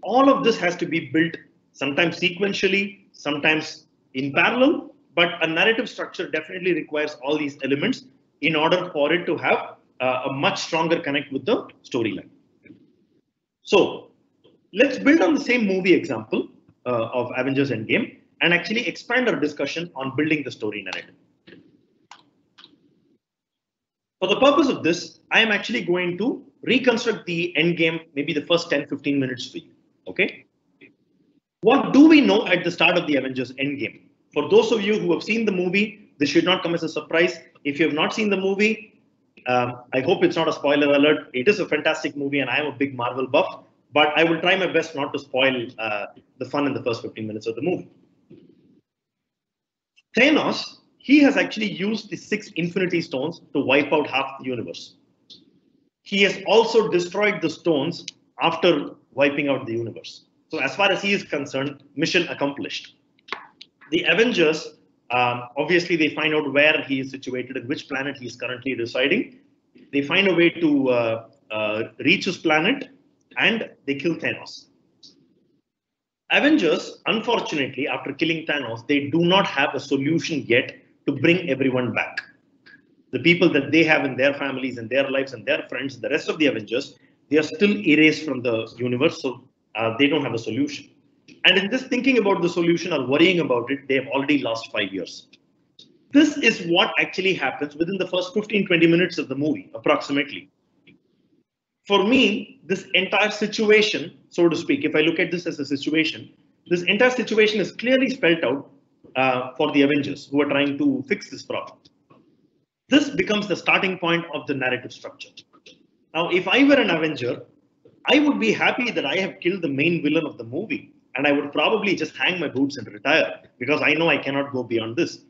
All of this has to be built sometimes sequentially, sometimes in parallel, but a narrative structure definitely requires all these elements in order for it to have a much stronger connect with the storyline. So let's build on the same movie example of Avengers Endgame and actually expand our discussion on building the story narrative. For the purpose of this, I am actually going to reconstruct the Endgame, maybe the first 10-15 minutes for you. Okay. What do we know at the start of the Avengers Endgame? For those of you who have seen the movie, this should not come as a surprise. If you have not seen the movie, I hope it's not a spoiler alert. It is a fantastic movie and I am a big Marvel buff, but I will try my best not to spoil the fun in the first 15 minutes of the movie. Thanos, he has actually used the 6 Infinity Stones to wipe out half the universe. He has also destroyed the stones after wiping out the universe. So as far as he is concerned, mission accomplished. The Avengers, obviously they find out where he is situated and which planet he is currently residing. They find a way to reach his planet and they kill Thanos. Avengers, unfortunately, after killing Thanos, they do not have a solution yet to bring everyone back. The people that they have in their families and their lives and their friends, the rest of the Avengers, they are still erased from the universe, so they don't have a solution. And in this thinking about the solution or worrying about it, they have already lost 5 years. This is what actually happens within the first 15-20 minutes of the movie, approximately. For me, this entire situation, so to speak, if I look at this as a situation, this entire situation is clearly spelled out for the Avengers who are trying to fix this problem. This becomes the starting point of the narrative structure. Now, if I were an Avenger, I would be happy that I have killed the main villain of the movie, and I would probably just hang my boots and retire because I know I cannot go beyond this.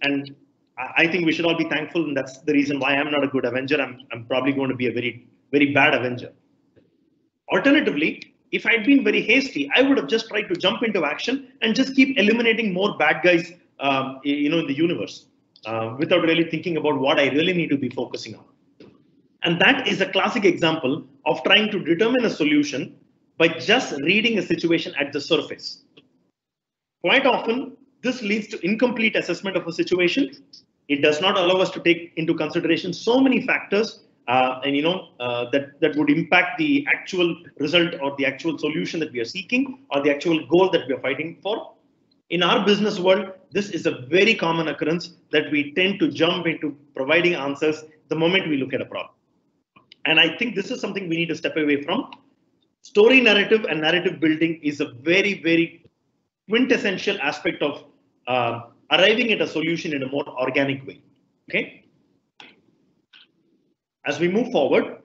And I think we should all be thankful, and that's the reason why I'm not a good Avenger. I'm probably going to be a very, very bad Avenger. Alternatively, if I'd been very hasty, I would have just tried to jump into action and just keep eliminating more bad guys, in the universe, without really thinking about what I really need to be focusing on. And that is a classic example of trying to determine a solution by just reading a situation at the surface. Quite often, this leads to incomplete assessment of a situation. It does not allow us to take into consideration so many factors that would impact the actual result or the actual solution that we are seeking or the actual goal that we are fighting for. In our business world, this is a very common occurrence that we tend to jump into providing answers the moment we look at a problem. And I think this is something we need to step away from. Story narrative and narrative building is a very, very quintessential aspect of arriving at a solution in a more organic way. Okay. As we move forward,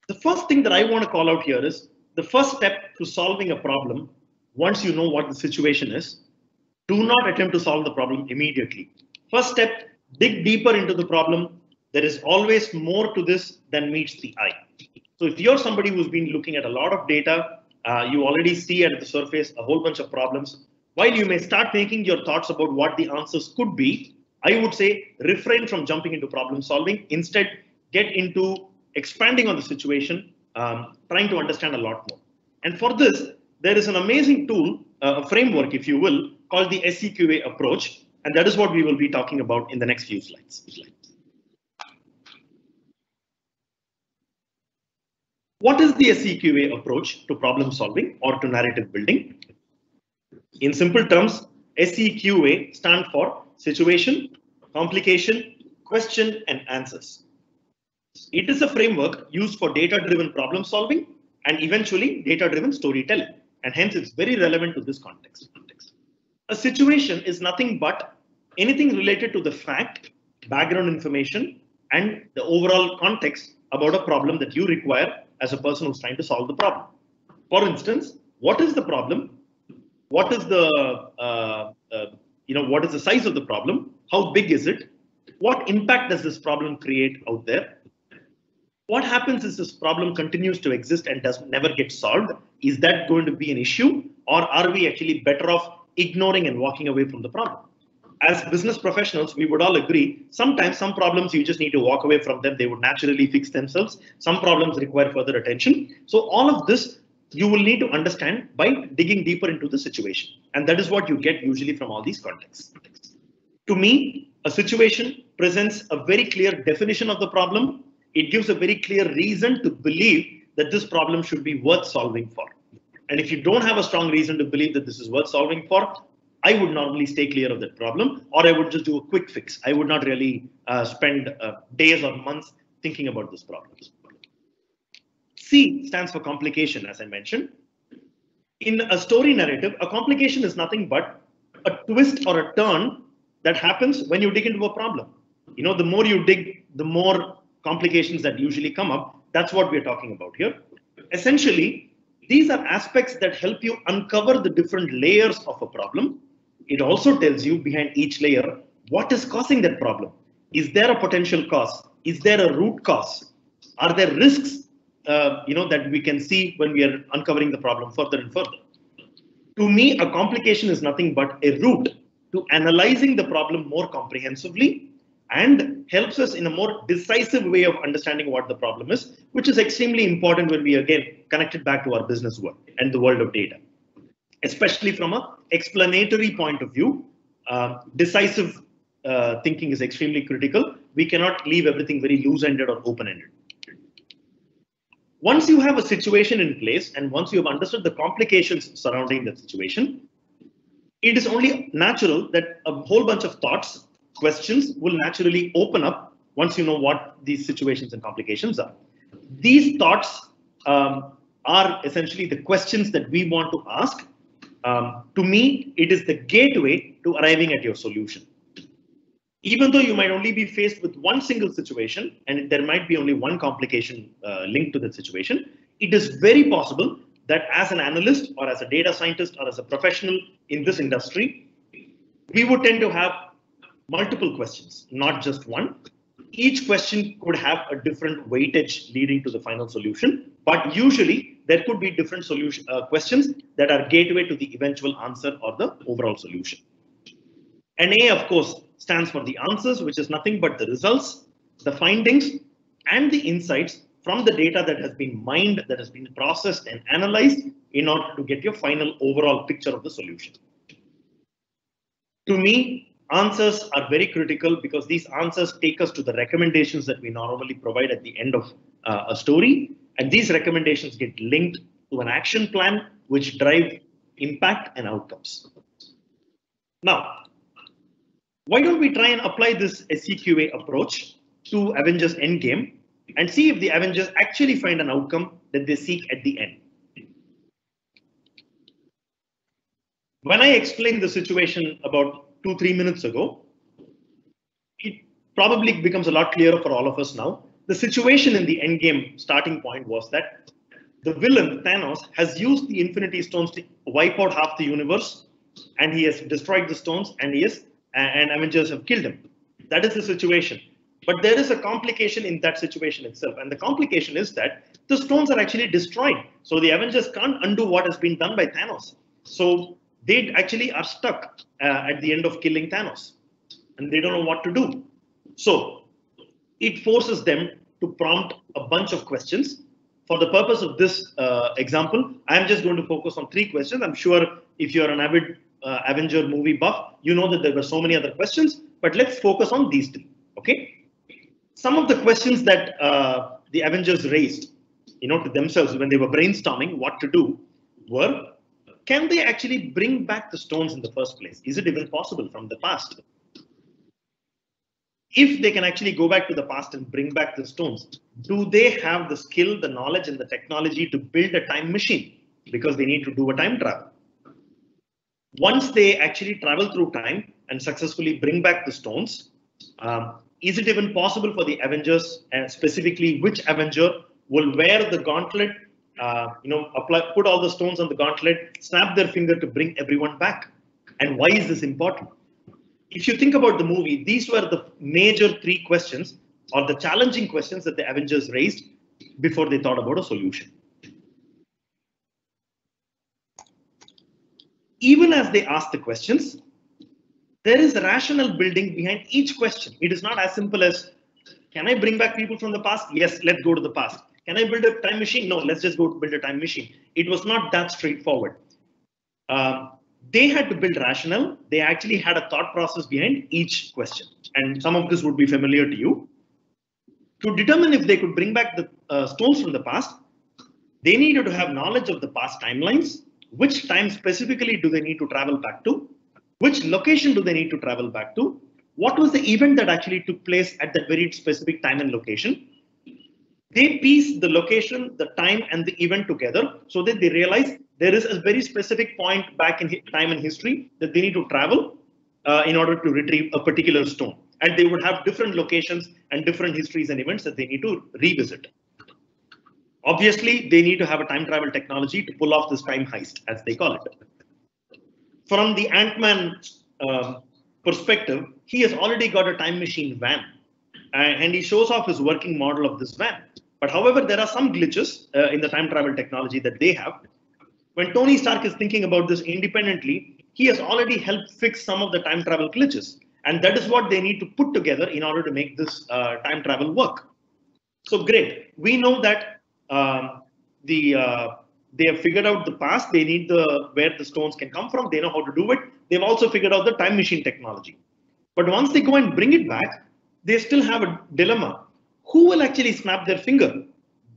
the first thing that I want to call out here is the first step to solving a problem. Once you know what the situation is, do not attempt to solve the problem immediately. First step, dig deeper into the problem. There is always more to this than meets the eye. So if you're somebody who's been looking at a lot of data, you already see at the surface a whole bunch of problems. While you may start making your thoughts about what the answers could be, I would say refrain from jumping into problem solving. Instead, get into expanding on the situation, trying to understand a lot more. And for this, there is an amazing tool, a framework, if you will, called the SEQA approach. And that is what we will be talking about in the next few slides. What is the SEQA approach to problem solving or to narrative building? In simple terms, SEQA stands for situation, complication, question, and answers. It is a framework used for data-driven problem solving and eventually data-driven storytelling. And hence, it's very relevant to this context. A situation is nothing but anything related to the fact, background information, and the overall context about a problem that you require as a person who's trying to solve the problem. For instance, what is the problem? What is the what is the size of the problem? How big is it? What impact does this problem create out there? What happens if this problem continues to exist and does never get solved? Is that going to be an issue, or are we actually better off ignoring and walking away from the problem? as business professionals, we would all agree, sometimes some problems you just need to walk away from them. They would naturally fix themselves. Some problems require further attention. So all of this you will need to understand by digging deeper into the situation. And that is what you get usually from all these contexts. To me, a situation presents a very clear definition of the problem. It gives a very clear reason to believe that this problem should be worth solving for. And if you don't have a strong reason to believe that this is worth solving for, I would normally stay clear of that problem, or I would just do a quick fix. I would not really spend days or months thinking about this problem. C stands for complication, as I mentioned. In a story narrative, a complication is nothing but a twist or a turn that happens when you dig into a problem. You know, the more you dig, the more complications that usually come up. That's what we're talking about here. Essentially, these are aspects that help you uncover the different layers of a problem. It also tells you behind each layer what is causing that problem. Is there a potential cause? Is there a root cause? Are there risks that we can see when we are uncovering the problem further and further? To me, a complication is nothing but a route to analyzing the problem more comprehensively and helps us in a more decisive way of understanding what the problem is, which is extremely important when we again connect it back to our business world and the world of data. Especially from an explanatory point of view, decisive thinking is extremely critical. We cannot leave everything very loose-ended or open-ended. Once you have a situation in place and once you have understood the complications surrounding that situation, it is only natural that a whole bunch of thoughts, questions will naturally open up once you know what these situations and complications are. These thoughts are essentially the questions that we want to ask. To me, it is the gateway to arriving at your solution. Even though you might only be faced with one single situation and there might be only one complication linked to that situation, it is very possible that as an analyst or as a data scientist or as a professional in this industry, we would tend to have multiple questions, not just one. Each question could have a different weightage leading to the final solution, but usually there could be different questions that are gateway to the eventual answer or the overall solution. And A, of course, stands for the answers, which is nothing but the results, the findings, and the insights from the data that has been mined, that has been processed and analyzed in order to get your final overall picture of the solution. To me, answers are very critical because these answers take us to the recommendations that we normally provide at the end of a story. And these recommendations get linked to an action plan which drive impact and outcomes. Now, why don't we try and apply this SCQA approach to Avengers Endgame and see if the Avengers actually find an outcome that they seek at the end. When I explained the situation about 2-3 minutes ago, it probably becomes a lot clearer for all of us now. The situation in the Endgame starting point was that the villain, Thanos, has used the Infinity Stones to wipe out half the universe, and he has destroyed the stones, and Avengers have killed him. That is the situation. But there is a complication in that situation itself. And the complication is that the stones are actually destroyed. So the Avengers can't undo what has been done by Thanos. So they actually are stuck at the end of killing Thanos. And they don't know what to do. So it forces them to prompt a bunch of questions. For the purpose of this example, I'm just going to focus on 3 questions. I'm sure if you're an avid Avenger movie buff, you know that there were so many other questions. But let's focus on these 3. Okay. Some of the questions that the Avengers raised, to themselves when they were brainstorming what to do were, can they actually bring back the stones in the first place? Is it even possible from the past? If they can actually go back to the past and bring back the stones, do they have the skill, the knowledge, and the technology to build a time machine? Because they need to do a time travel. Once they actually travel through time and successfully bring back the stones, is it even possible for the Avengers, and specifically which Avenger will wear the gauntlet, put all the stones on the gauntlet, snap their finger to bring everyone back? And why is this important? If you think about the movie, these were the major 3 questions or the challenging questions that the Avengers raised before they thought about a solution. Even as they asked the questions, there is rational building behind each question. It is not as simple as, can I bring back people from the past? Yes, let's go to the past. Can I build a time machine? No, let's just go build a time machine. It was not that straightforward. They had to build rational. They actually had a thought process behind each question. And some of this would be familiar to you. To determine if they could bring back the stones from the past, they needed to have knowledge of the past timelines. Which time specifically do they need to travel back to? Which location do they need to travel back to? What was the event that actually took place at that very specific time and location? They piece the location, the time, and the event together so that they realize there is a very specific point back in time and history that they need to travel in order to retrieve a particular stone. And they would have different locations and different histories and events that they need to revisit. Obviously, they need to have a time travel technology to pull off this time heist, as they call it. From the Ant-Man perspective, he has already got a time machine van, and he shows off his working model of this van. But however, there are some glitches in the time travel technology that they have. When Tony Stark is thinking about this independently, he has already helped fix some of the time travel glitches. And that is what they need to put together in order to make this time travel work. So great. We know that they have figured out the past. They need where the stones can come from. They know how to do it. They've also figured out the time machine technology. But once they go and bring it back, they still have a dilemma. Who will actually snap their finger?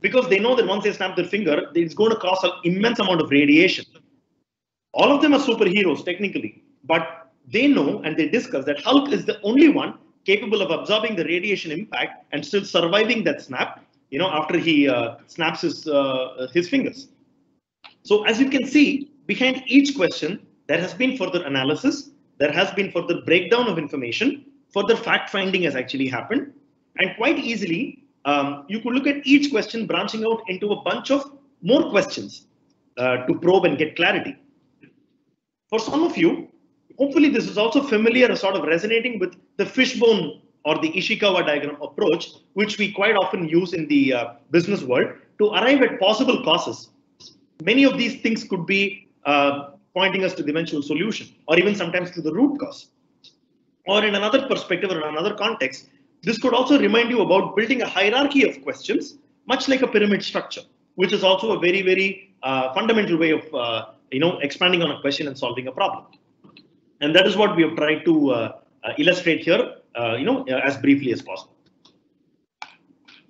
Because they know that once they snap their finger, it's going to cause an immense amount of radiation. All of them are superheroes technically, but they know and they discuss that Hulk is the only one capable of absorbing the radiation impact and still surviving that snap, after he snaps his fingers. So as you can see, behind each question, there has been further analysis, there has been further breakdown of information, further fact-finding has actually happened, and quite easily, you could look at each question branching out into a bunch of more questions to probe and get clarity. For some of you, hopefully this is also familiar, sort of resonating with the fishbone or the Ishikawa diagram approach, which we quite often use in the business world to arrive at possible causes. Many of these things could be pointing us to the eventual solution, or even sometimes to the root cause. Or in another perspective or in another context, this could also remind you about building a hierarchy of questions, much like a pyramid structure, which is also a very, very fundamental way of expanding on a question and solving a problem. And that is what we have tried to illustrate here, as briefly as possible.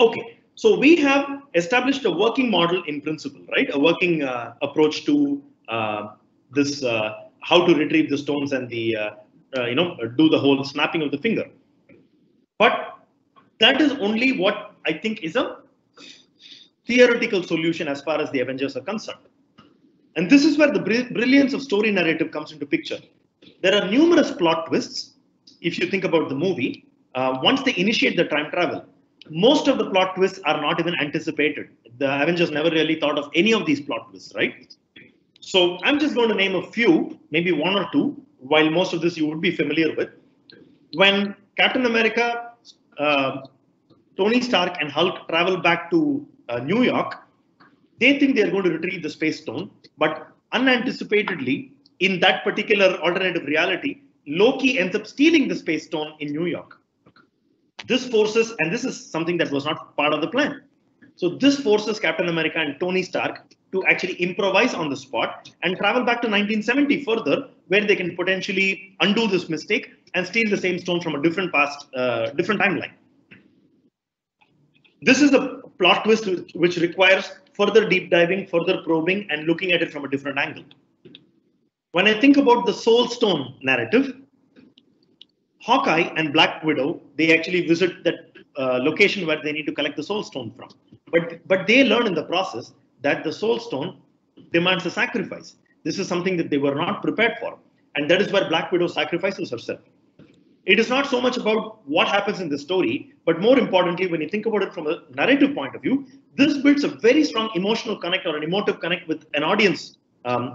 Okay, so we have established a working model in principle, right? A working approach to this, how to retrieve the stones and the, do the whole snapping of the finger. But that is only what I think is a theoretical solution as far as the Avengers are concerned. And this is where the brilliance of story narrative comes into picture. There are numerous plot twists. If you think about the movie, once they initiate the time travel, most of the plot twists are not even anticipated. The Avengers never really thought of any of these plot twists, right? So I'm just going to name a few, maybe one or two, while most of this you would be familiar with. When Captain America, Tony Stark and Hulk travel back to New York, they think they're going to retrieve the space stone, but unanticipatedly, in that particular alternative reality, Loki ends up stealing the space stone in New York. This forces, and this is something that was not part of the plan. So this forces Captain America and Tony Stark to actually improvise on the spot and travel back to 1970 further, where they can potentially undo this mistake and steal the same stone from a different timeline. This is a plot twist which requires further deep diving, further probing, and looking at it from a different angle. When I think about the Soul Stone narrative, Hawkeye and Black Widow, they actually visit that location where they need to collect the Soul Stone from. But they learn in the process that the Soul Stone demands a sacrifice. This is something that they were not prepared for. And that is where Black Widow sacrifices herself. It is not so much about what happens in the story, but more importantly, when you think about it from a narrative point of view, this builds a very strong emotional connect or an emotive connect with an audience,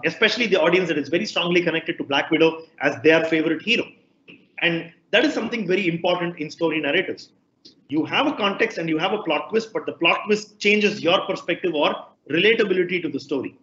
especially the audience that is very strongly connected to Black Widow as their favorite hero. And that is something very important in story narratives. You have a context and you have a plot twist, but the plot twist changes your perspective or relatability to the story.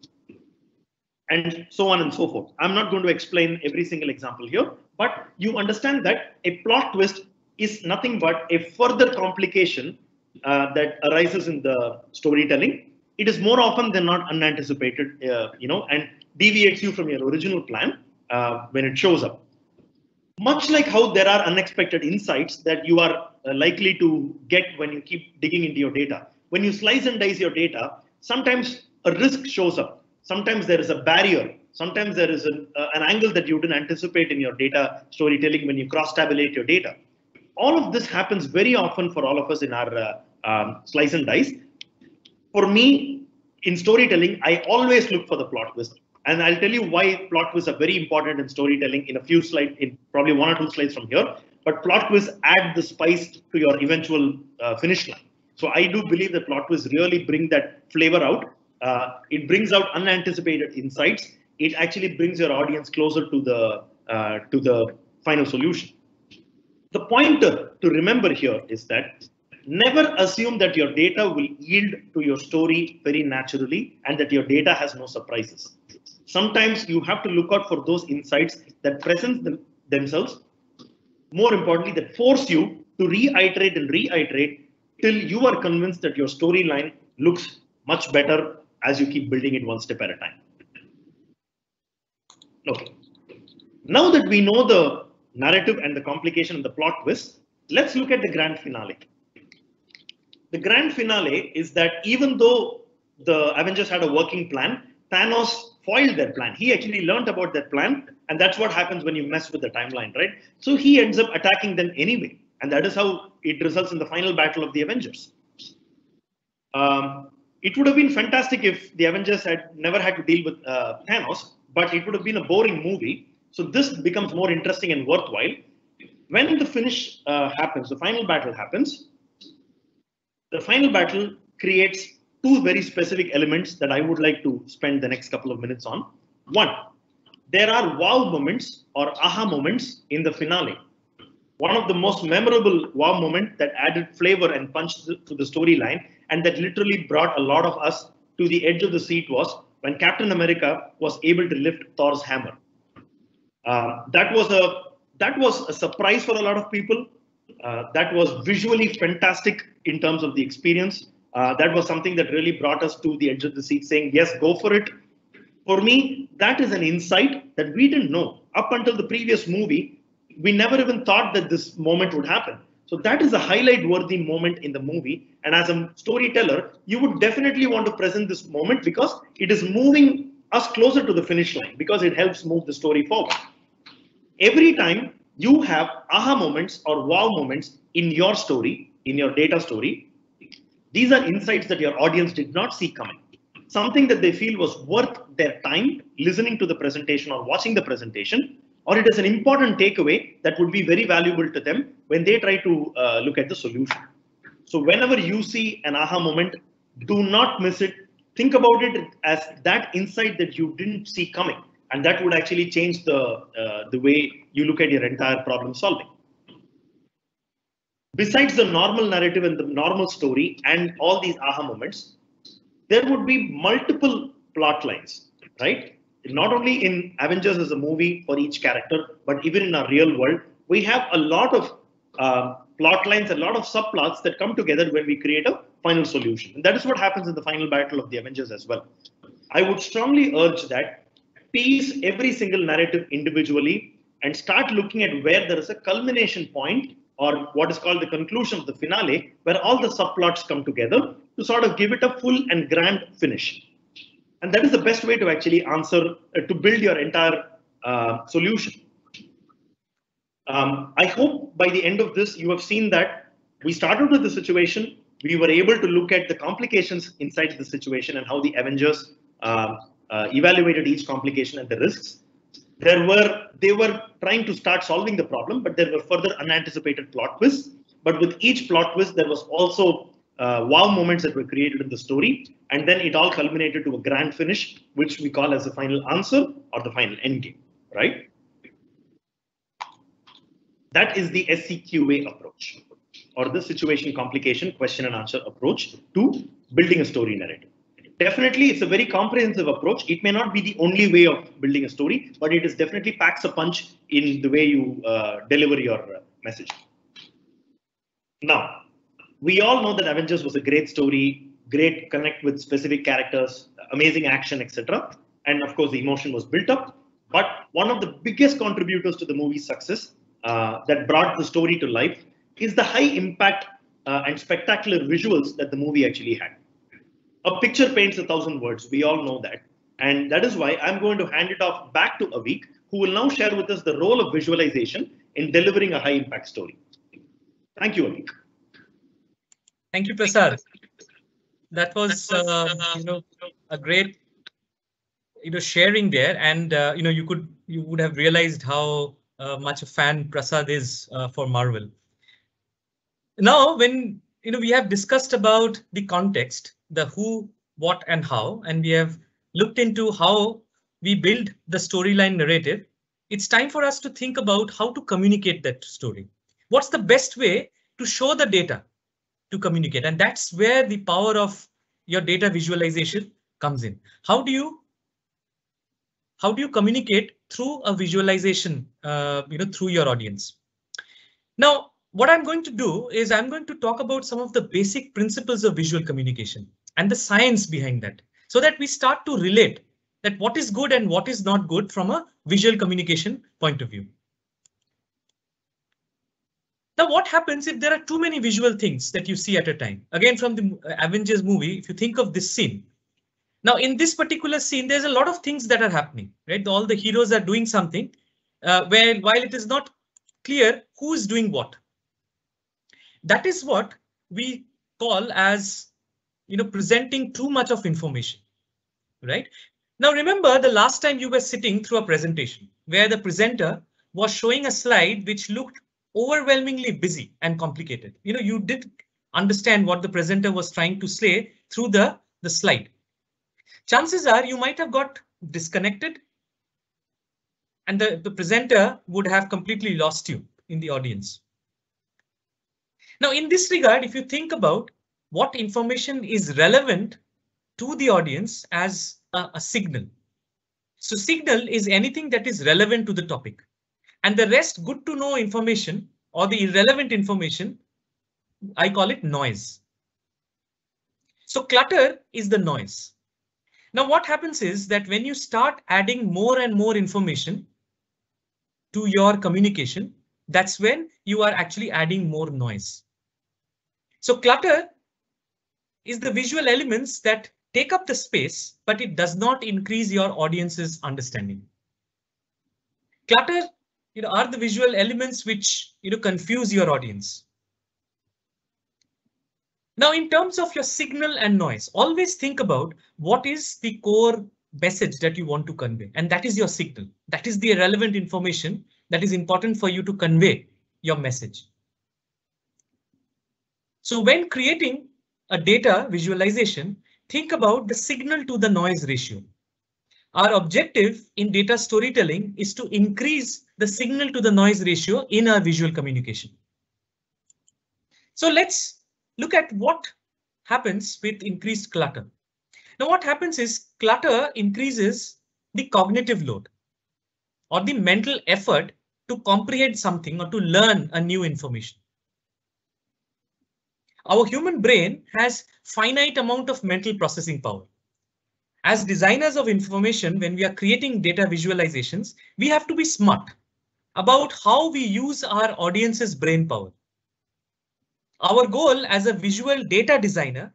And so on and so forth. I'm not going to explain every single example here, but you understand that a plot twist is nothing but a further complication that arises in the storytelling. It is more often than not unanticipated, and deviates you from your original plan when it shows up. Much like how there are unexpected insights that you are likely to get when you keep digging into your data. When you slice and dice your data, sometimes a risk shows up. Sometimes there is a barrier. Sometimes there is an angle that you didn't anticipate in your data storytelling when you cross-tabulate your data. All of this happens very often for all of us in our slice and dice. For me, in storytelling, I always look for the plot twist. And I'll tell you why plot twists are very important in storytelling in a few slides, in probably 1 or 2 slides from here. But plot twists add the spice to your eventual finish line. So I do believe that plot twists really bring that flavor out. It brings out unanticipated insights. It actually brings your audience closer to the final solution. The pointer to remember here is that never assume that your data will yield to your story very naturally and that your data has no surprises. Sometimes you have to look out for those insights that present themselves, more importantly, that force you to reiterate and reiterate till you are convinced that your storyline looks much better as you keep building it one step at a time. Okay. Now that we know the narrative and the complication and the plot twist, let's look at the grand finale. The grand finale is that even though the Avengers had a working plan, Thanos foiled their plan. He actually learned about that plan, and that's what happens when you mess with the timeline, right? So he ends up attacking them anyway, and that is how it results in the final battle of the Avengers. It would have been fantastic if the Avengers had never had to deal with Thanos, but it would have been a boring movie. So this becomes more interesting and worthwhile. When the finish happens, the final battle happens, the final battle creates 2 very specific elements that I would like to spend the next couple of minutes on. 1, there are wow moments or aha moments in the finale. One of the most memorable wow moments that added flavor and punch to the storyline and that literally brought a lot of us to the edge of the seat was when Captain America was able to lift Thor's hammer. That was a surprise for a lot of people. That was visually fantastic in terms of the experience. That was something that really brought us to the edge of the seat saying, yes, go for it. For me, that is an insight that we didn't know. Up until the previous movie, we never even thought that this moment would happen. So that is a highlight-worthy moment in the movie. And as a storyteller, you would definitely want to present this moment because it is moving us closer to the finish line, because it helps move the story forward. Every time you have aha moments or wow moments in your story, in your data story, these are insights that your audience did not see coming. Something that they feel was worth their time listening to the presentation or watching the presentation, or it is an important takeaway that would be very valuable to them when they try to look at the solution. So whenever you see an aha moment, do not miss it. Think about it as that insight that you didn't see coming, and that would actually change the way you look at your entire problem solving. Besides the normal narrative and the normal story and all these aha moments, there would be multiple plot lines, right? Not only in Avengers as a movie for each character, but even in our real world, we have a lot of plot lines, a lot of subplots that come together when we create a final solution. And that is what happens in the final battle of the Avengers as well. I would strongly urge that piece every single narrative individually and start looking at where there is a culmination point or what is called the conclusion of the finale, where all the subplots come together to sort of give it a full and grand finish. And that is the best way to actually answer, to build your entire solution. I hope by the end of this, you have seen that we started with the situation. We were able to look at the complications inside the situation and how the Avengers evaluated each complication and the risks. They were trying to start solving the problem, but there were further unanticipated plot twists. But with each plot twist, there was also wow moments that were created in the story. And then it all culminated to a grand finish, which we call as the final answer or the final endgame, right? That is the SCQA approach, or the situation complication question and answer approach to building a story narrative. Definitely, it's a very comprehensive approach. It may not be the only way of building a story, but it is definitely packs a punch in the way you deliver your message. Now, we all know that Avengers was a great story, great connect with specific characters, amazing action, etc. And of course, the emotion was built up. But one of the biggest contributors to the movie's success that brought the story to life is the high impact and spectacular visuals that the movie actually had. A picture paints 1,000 words. We all know that. And that is why I'm going to hand it off back to Aveek, who will now share with us the role of visualization in delivering a high impact story. Thank you, Aveek. Thank you, Prasad. That was, a great, sharing there, and you would have realized how much a fan Prasad is for Marvel. Now, when we have discussed about the context, the who, what, and how, and we have looked into how we build the storyline narrative, it's time for us to think about how to communicate that story. What's the best way to show the data to communicate? And that's where the power of your data visualization comes in. How do you communicate through a visualization, through your audience? Now, what I'm going to do is I'm going to talk about some of the basic principles of visual communication and the science behind that, so that we start to relate that what is good and what is not good from a visual communication point of view. Now, what happens if there are too many visual things that you see at a time? Again, from the Avengers movie, if you think of this scene. Now, in this particular scene, there's a lot of things that are happening, right? All the heroes are doing something while it is not clear who is doing what. That is what we call as, presenting too much of information, right? Now, remember the last time you were sitting through a presentation where the presenter was showing a slide which looked overwhelmingly busy and complicated. You did understand what the presenter was trying to say through the slide. Chances are you might have got disconnected and the presenter would have completely lost you in the audience. Now, in this regard, if you think about what information is relevant to the audience as a signal. So signal is anything that is relevant to the topic, and the rest good to know information or the irrelevant information, I call it noise. So clutter is the noise. Now, what happens is that when you start adding more and more information to your communication, that's when you are actually adding more noise. So clutter is the visual elements that take up the space, but it does not increase your audience's understanding. Clutter, are the visual elements which, confuse your audience. Now, in terms of your signal and noise, always think about what is the core message that you want to convey, and that is your signal. That is the relevant information that is important for you to convey your message. So when creating a data visualization, think about the signal to the noise ratio. Our objective in data storytelling is to increase the signal to the noise ratio in our visual communication. So let's look at what happens with increased clutter. Now, what happens is clutter increases the cognitive load or the mental effort to comprehend something or to learn a new information. Our human brain has finite amount of mental processing power. As designers of information, when we are creating data visualizations, we have to be smart about how we use our audience's brain power. Our goal as a visual data designer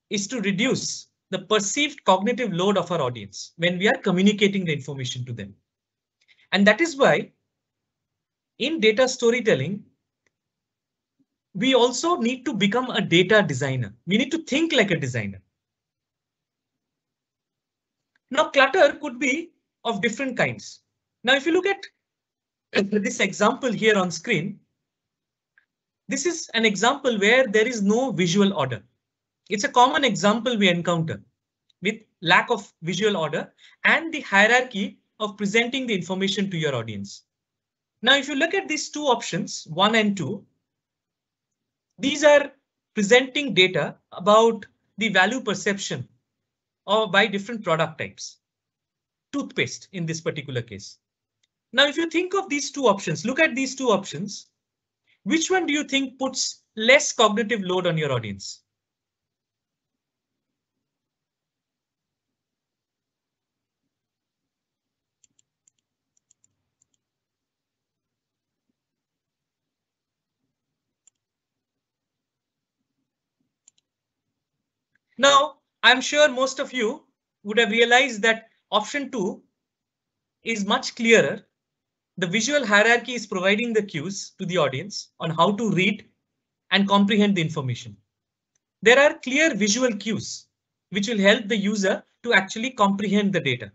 is to reduce the perceived cognitive load of our audience when we are communicating the information to them. And that is why in data storytelling, we also need to become a data designer. We need to think like a designer. Now, clutter could be of different kinds. Now, if you look at this example here on screen, this is an example where there is no visual order. It's a common example we encounter with lack of visual order and the hierarchy of presenting the information to your audience. Now, if you look at these two options, 1 and 2, these are presenting data about the value perception or buy different product types. Toothpaste in this particular case. Now, if you think of these two options, look at these two options. Which one do you think puts less cognitive load on your audience? Now, I'm sure most of you would have realized that option 2 is much clearer. The visual hierarchy is providing the cues to the audience on how to read and comprehend the information. There are clear visual cues which will help the user to actually comprehend the data.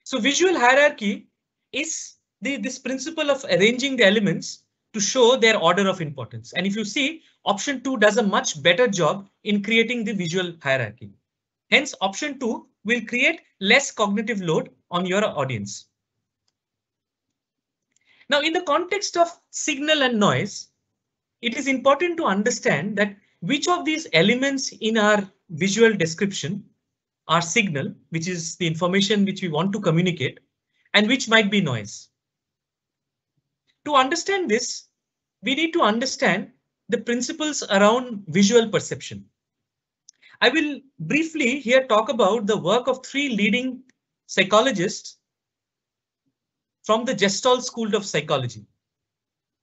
So visual hierarchy is this principle of arranging the elements to show their order of importance. And if you see, option 2 does a much better job in creating the visual hierarchy. Hence, option 2 will create less cognitive load on your audience. Now, in the context of signal and noise, it is important to understand that which of these elements in our visual description are signal, which is the information which we want to communicate, and which might be noise. To understand this, we need to understand the principles around visual perception. I will briefly here talk about the work of 3 leading psychologists from the Gestalt School of Psychology,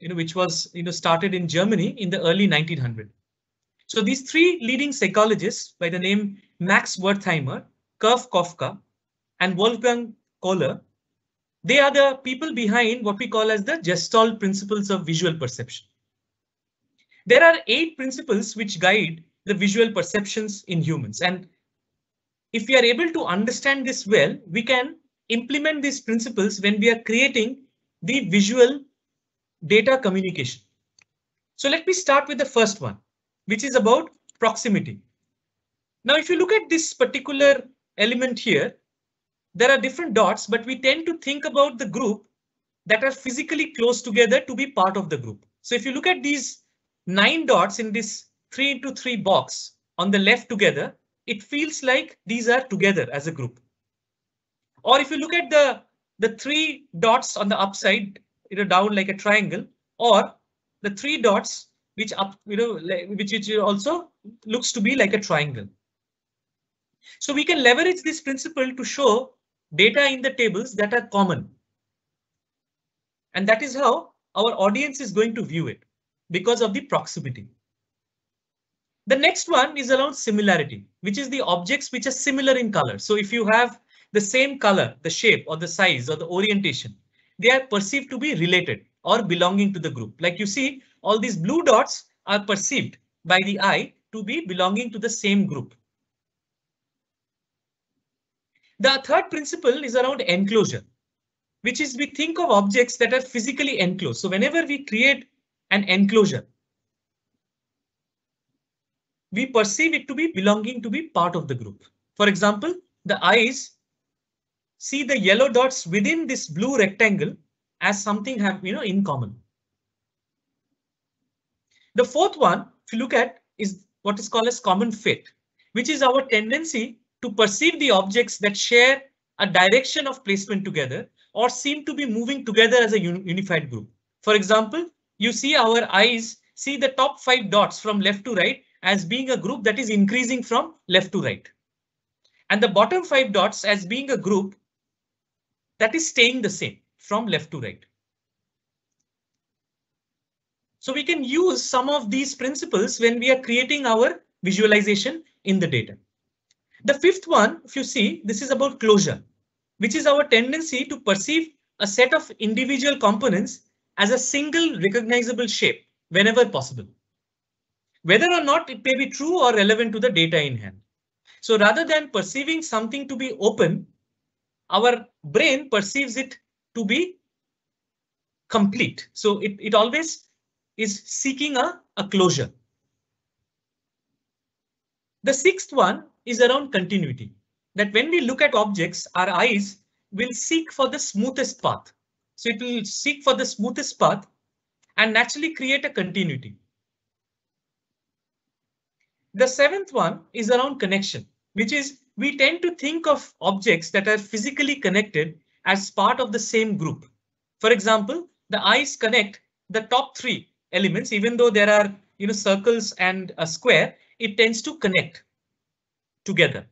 which was started in Germany in the early 1900s. So these 3 leading psychologists by the name Max Wertheimer, Kurt Kofka, and Wolfgang Kohler, they are the people behind what we call as the Gestalt principles of visual perception. There are 8 principles which guide the visual perceptions in humans. And if we are able to understand this well, we can implement these principles when we are creating the visual data communication. So let me start with the first one, which is about proximity. Now, if you look at this particular element here, there are different dots, but we tend to think about the group that are physically close together to be part of the group. So if you look at these 9 dots in this 3x3 box on the left together, it feels like these are together as a group. Or if you look at the 3 dots on the upside, down like a triangle, or the 3 dots which up, which also looks to be like a triangle. So we can leverage this principle to show data in the tables that are common. And that is how our audience is going to view it because of the proximity. The next one is around similarity, which is the objects which are similar in color. So if you have the same color, the shape or the size or the orientation, they are perceived to be related or belonging to the group. Like you see, all these blue dots are perceived by the eye to be belonging to the same group. The third principle is around enclosure, which is we think of objects that are physically enclosed. So whenever we create an enclosure, we perceive it to be belonging to be part of the group. For example, the eyes see the yellow dots within this blue rectangle as something have in common. The fourth one, if you look at, is what is called as common fit, which is our tendency to perceive the objects that share a direction of placement together or seem to be moving together as a unified group. For example, you see our eyes see the top 5 dots from left to right as being a group that is increasing from left to right, and the bottom 5 dots as being a group that is staying the same from left to right. So we can use some of these principles when we are creating our visualization in the data. The fifth one, if you see, this is about closure, which is our tendency to perceive a set of individual components as a single recognizable shape whenever possible, whether or not it may be true or relevant to the data in hand. So rather than perceiving something to be open, our brain perceives it to be complete. So it always is seeking a closure. The sixth one is around continuity, that when we look at objects, our eyes will seek for the smoothest path. So it will seek for the smoothest path and naturally create a continuity. The seventh one is around connection, which is we tend to think of objects that are physically connected as part of the same group. For example, the eyes connect the top three elements, even though there are circles and a square, it tends to connect together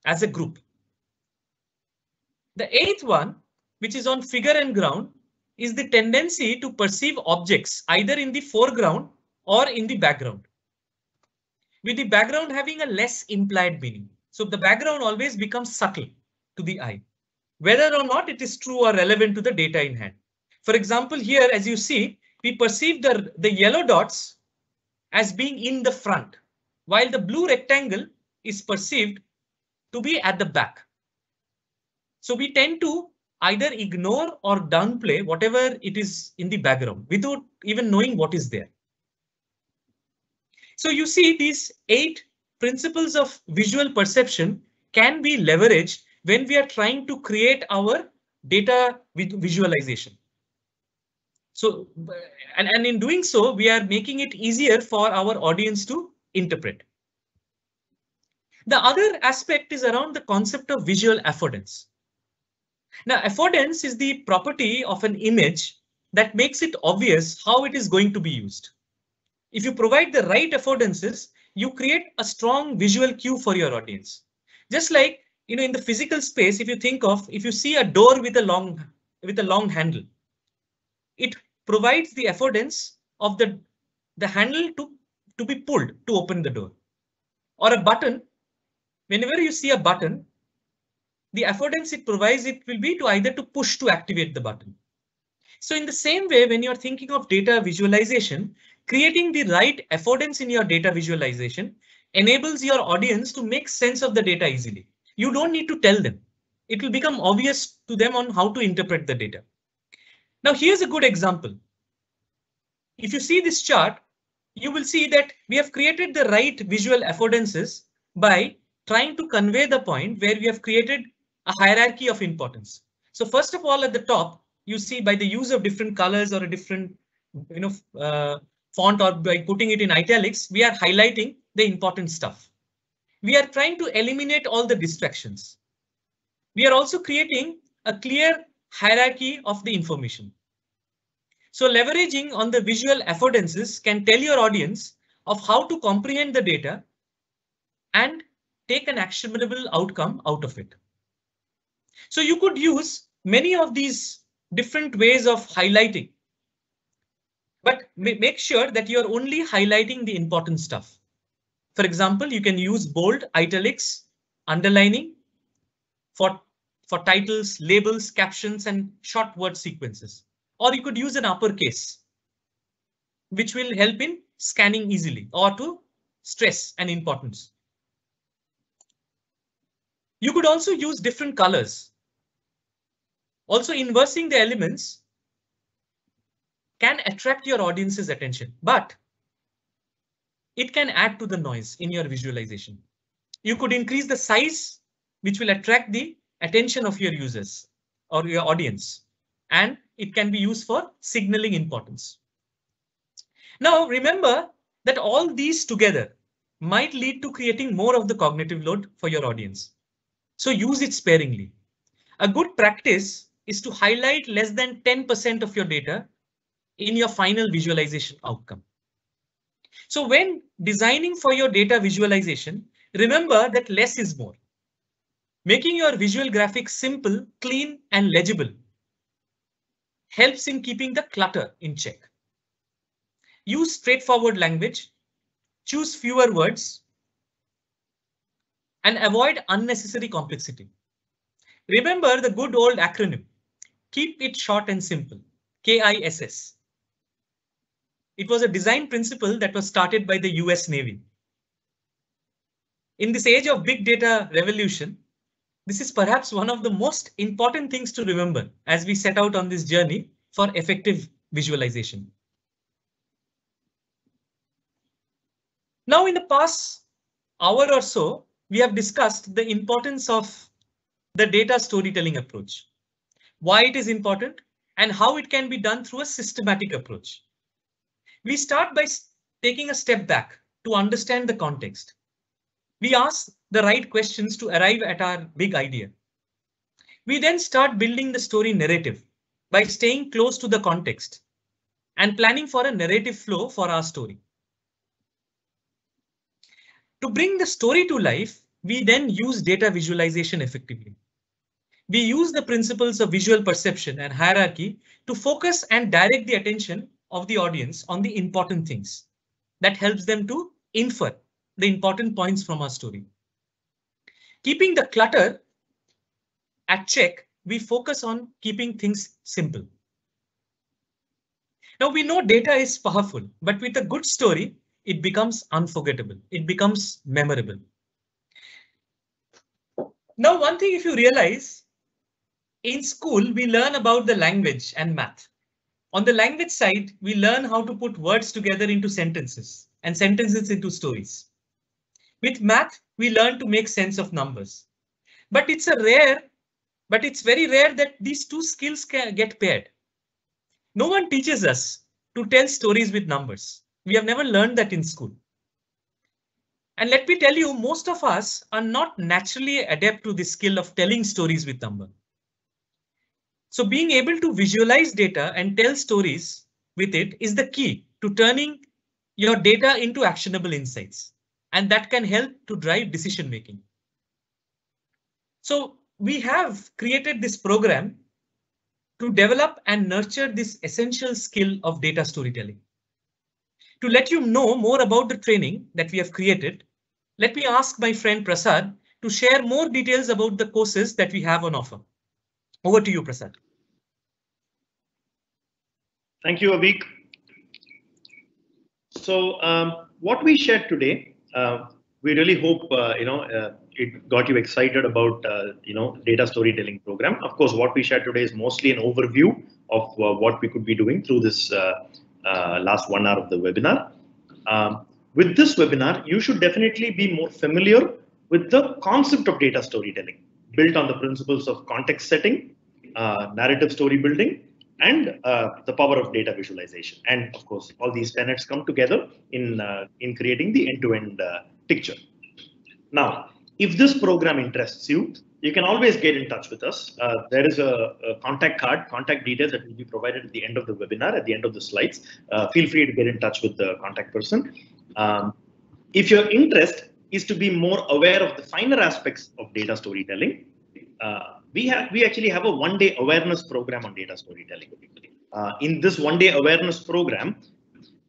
as a group. The eighth one, which is on figure and ground, is the tendency to perceive objects either in the foreground or in the background, with the background having a less implied meaning. So the background always becomes subtle to the eye, whether or not it is true or relevant to the data in hand. For example, here, as you see, we perceive the yellow dots as being in the front, while the blue rectangle is perceived to be at the back. So we tend to either ignore or downplay whatever it is in the background without even knowing what is there. So you see, these 8 principles of visual perception can be leveraged when we are trying to create our data visualization. So, and in doing so, we are making it easier for our audience to interpret. The other aspect is around the concept of visual affordance. Now, affordance is the property of an image that makes it obvious how it is going to be used. If you provide the right affordances, you create a strong visual cue for your audience. Just like, in the physical space, if you see a door with a long handle, it provides the affordance of the handle to be pulled to open the door. Or a button, whenever you see a button, the affordance it provides, it will be to either to push to activate the button. So in the same way, when you're thinking of data visualization, creating the right affordance in your data visualization enables your audience to make sense of the data easily. You don't need to tell them. It will become obvious to them on how to interpret the data. Now, here's a good example. If you see this chart, you will see that we have created the right visual affordances by trying to convey the point where we have created a hierarchy of importance. So first of all, at the top, you see by the use of different colors or a different font, or by putting it in italics, we are highlighting the important stuff. We are trying to eliminate all the distractions. We are also creating a clear hierarchy of the information. So leveraging on the visual affordances can tell your audience of how to comprehend the data and take an actionable outcome out of it. So you could use many of these different ways of highlighting, but make sure that you're only highlighting the important stuff. For example, you can use bold, italics, underlining for titles, labels, captions, and short word sequences. Or you could use an uppercase, which will help in scanning easily or to stress an importance. You could also use different colors. Also, inversing the elements can attract your audience's attention, but it can add to the noise in your visualization. You could increase the size, which will attract the attention of your users or your audience, and it can be used for signaling importance. Now, remember that all these together might lead to creating more of the cognitive load for your audience. So use it sparingly. A good practice is to highlight less than 10% of your data in your final visualization outcome. So when designing for your data visualization, remember that less is more. Making your visual graphics simple, clean, and legible helps in keeping the clutter in check. Use straightforward language, choose fewer words, and avoid unnecessary complexity. Remember the good old acronym. Keep it short and simple. KISS. It was a design principle that was started by the US Navy. In this age of big data revolution, this is perhaps one of the most important things to remember as we set out on this journey for effective visualization. Now, in the past hour or so, we have discussed the importance of the data storytelling approach, why it is important, and how it can be done through a systematic approach. We start by taking a step back to understand the context. We ask the right questions to arrive at our big idea. We then start building the story narrative by staying close to the context and planning for a narrative flow for our story. To bring the story to life, we then use data visualization effectively. We use the principles of visual perception and hierarchy to focus and direct the attention of the audience on the important things. That helps them to infer the important points from our story. Keeping the clutter at check, we focus on keeping things simple. Now we know data is powerful, but with a good story, it becomes unforgettable. It becomes memorable. Now, one thing if you realize, in school, we learn about the language and math. On the language side, we learn how to put words together into sentences and sentences into stories. With math, we learn to make sense of numbers. But it's very rare that these two skills can get paired. No one teaches us to tell stories with numbers. We have never learned that in school. And let me tell you, most of us are not naturally adept to the skill of telling stories with numbers. So being able to visualize data and tell stories with it is the key to turning your data into actionable insights. And that can help to drive decision making. So we have created this program to develop and nurture this essential skill of data storytelling. To let you know more about the training that we have created, let me ask my friend Prasadh to share more details about the courses that we have on offer. Over to you, Prasadh. Thank you, Aveek. So what we shared today, we really hope it got you excited about data storytelling program. Of course, what we shared today is mostly an overview of what we could be doing through this last 1 hour of the webinar. With this webinar, you should definitely be more familiar with the concept of data storytelling, built on the principles of context setting, narrative story building, and the power of data visualization. And of course, all these tenets come together in creating the end-to-end picture. Now, if this program interests you, you can always get in touch with us. There is a contact card, contact details that will be provided at the end of the webinar, at the end of the slides. Feel free to get in touch with the contact person. If your interest is to be more aware of the finer aspects of data storytelling, we actually have a one-day awareness program on data storytelling. In this one-day awareness program,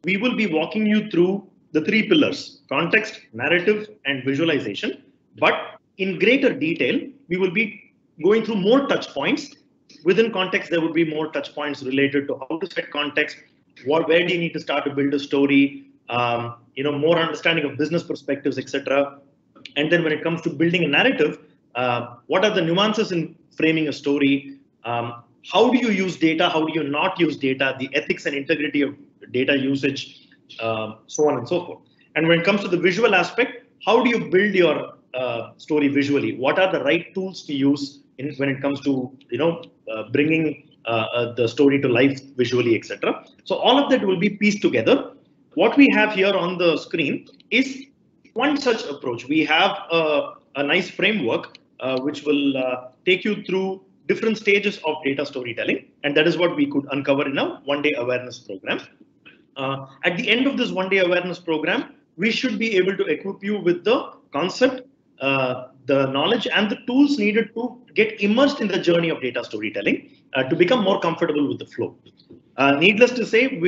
we will be walking you through the 3 pillars: context, narrative, and visualization. But in greater detail, we will be going through more touch points. Within context, there would be more touch points related to how to set context, where do you need to start to build a story, more understanding of business perspectives, etc. And then when it comes to building a narrative, what are the nuances in framing a story? How do you use data? How do you not use data? The ethics and integrity of data usage, so on and so forth. And when it comes to the visual aspect, how do you build your story visually? What are the right tools to use when it comes to bringing the story to life visually, etc. So all of that will be pieced together. What we have here on the screen is one such approach. We have a nice framework which will take you through different stages of data storytelling, and that is what we could uncover in a one-day awareness program. At the end of this one-day awareness program, we should be able to equip you with the concept, the knowledge, and the tools needed to get immersed in the journey of data storytelling to become more comfortable with the flow. Needless to say,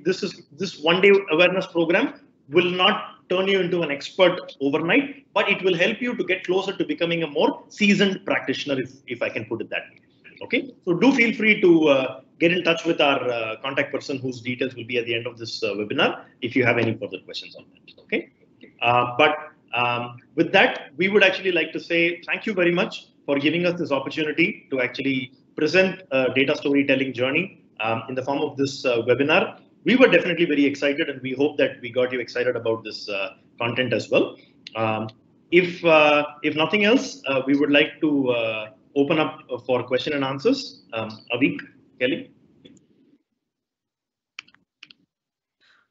this one-day awareness program will not turn you into an expert overnight, but it will help you to get closer to becoming a more seasoned practitioner, if I can put it that way. Okay, so do feel free to get in touch with our contact person whose details will be at the end of this webinar if you have any further questions on that. Okay, with that, we would actually like to say thank you very much for giving us this opportunity to actually present a data storytelling journey in the form of this webinar. We were definitely very excited, and we hope that we got you excited about this content as well. If nothing else, we would like to open up for question and answers. Aveek, Kelly.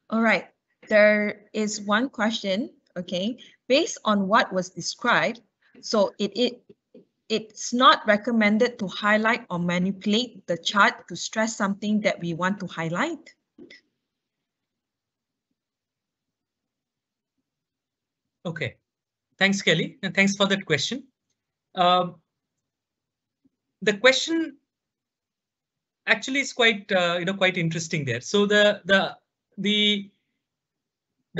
All right, there is one question, okay, based on what was described. So it's not recommended to highlight or manipulate the chart to stress something that we want to highlight. Okay, thanks, Kelly, and thanks for that question. The question actually is quite quite interesting there. So the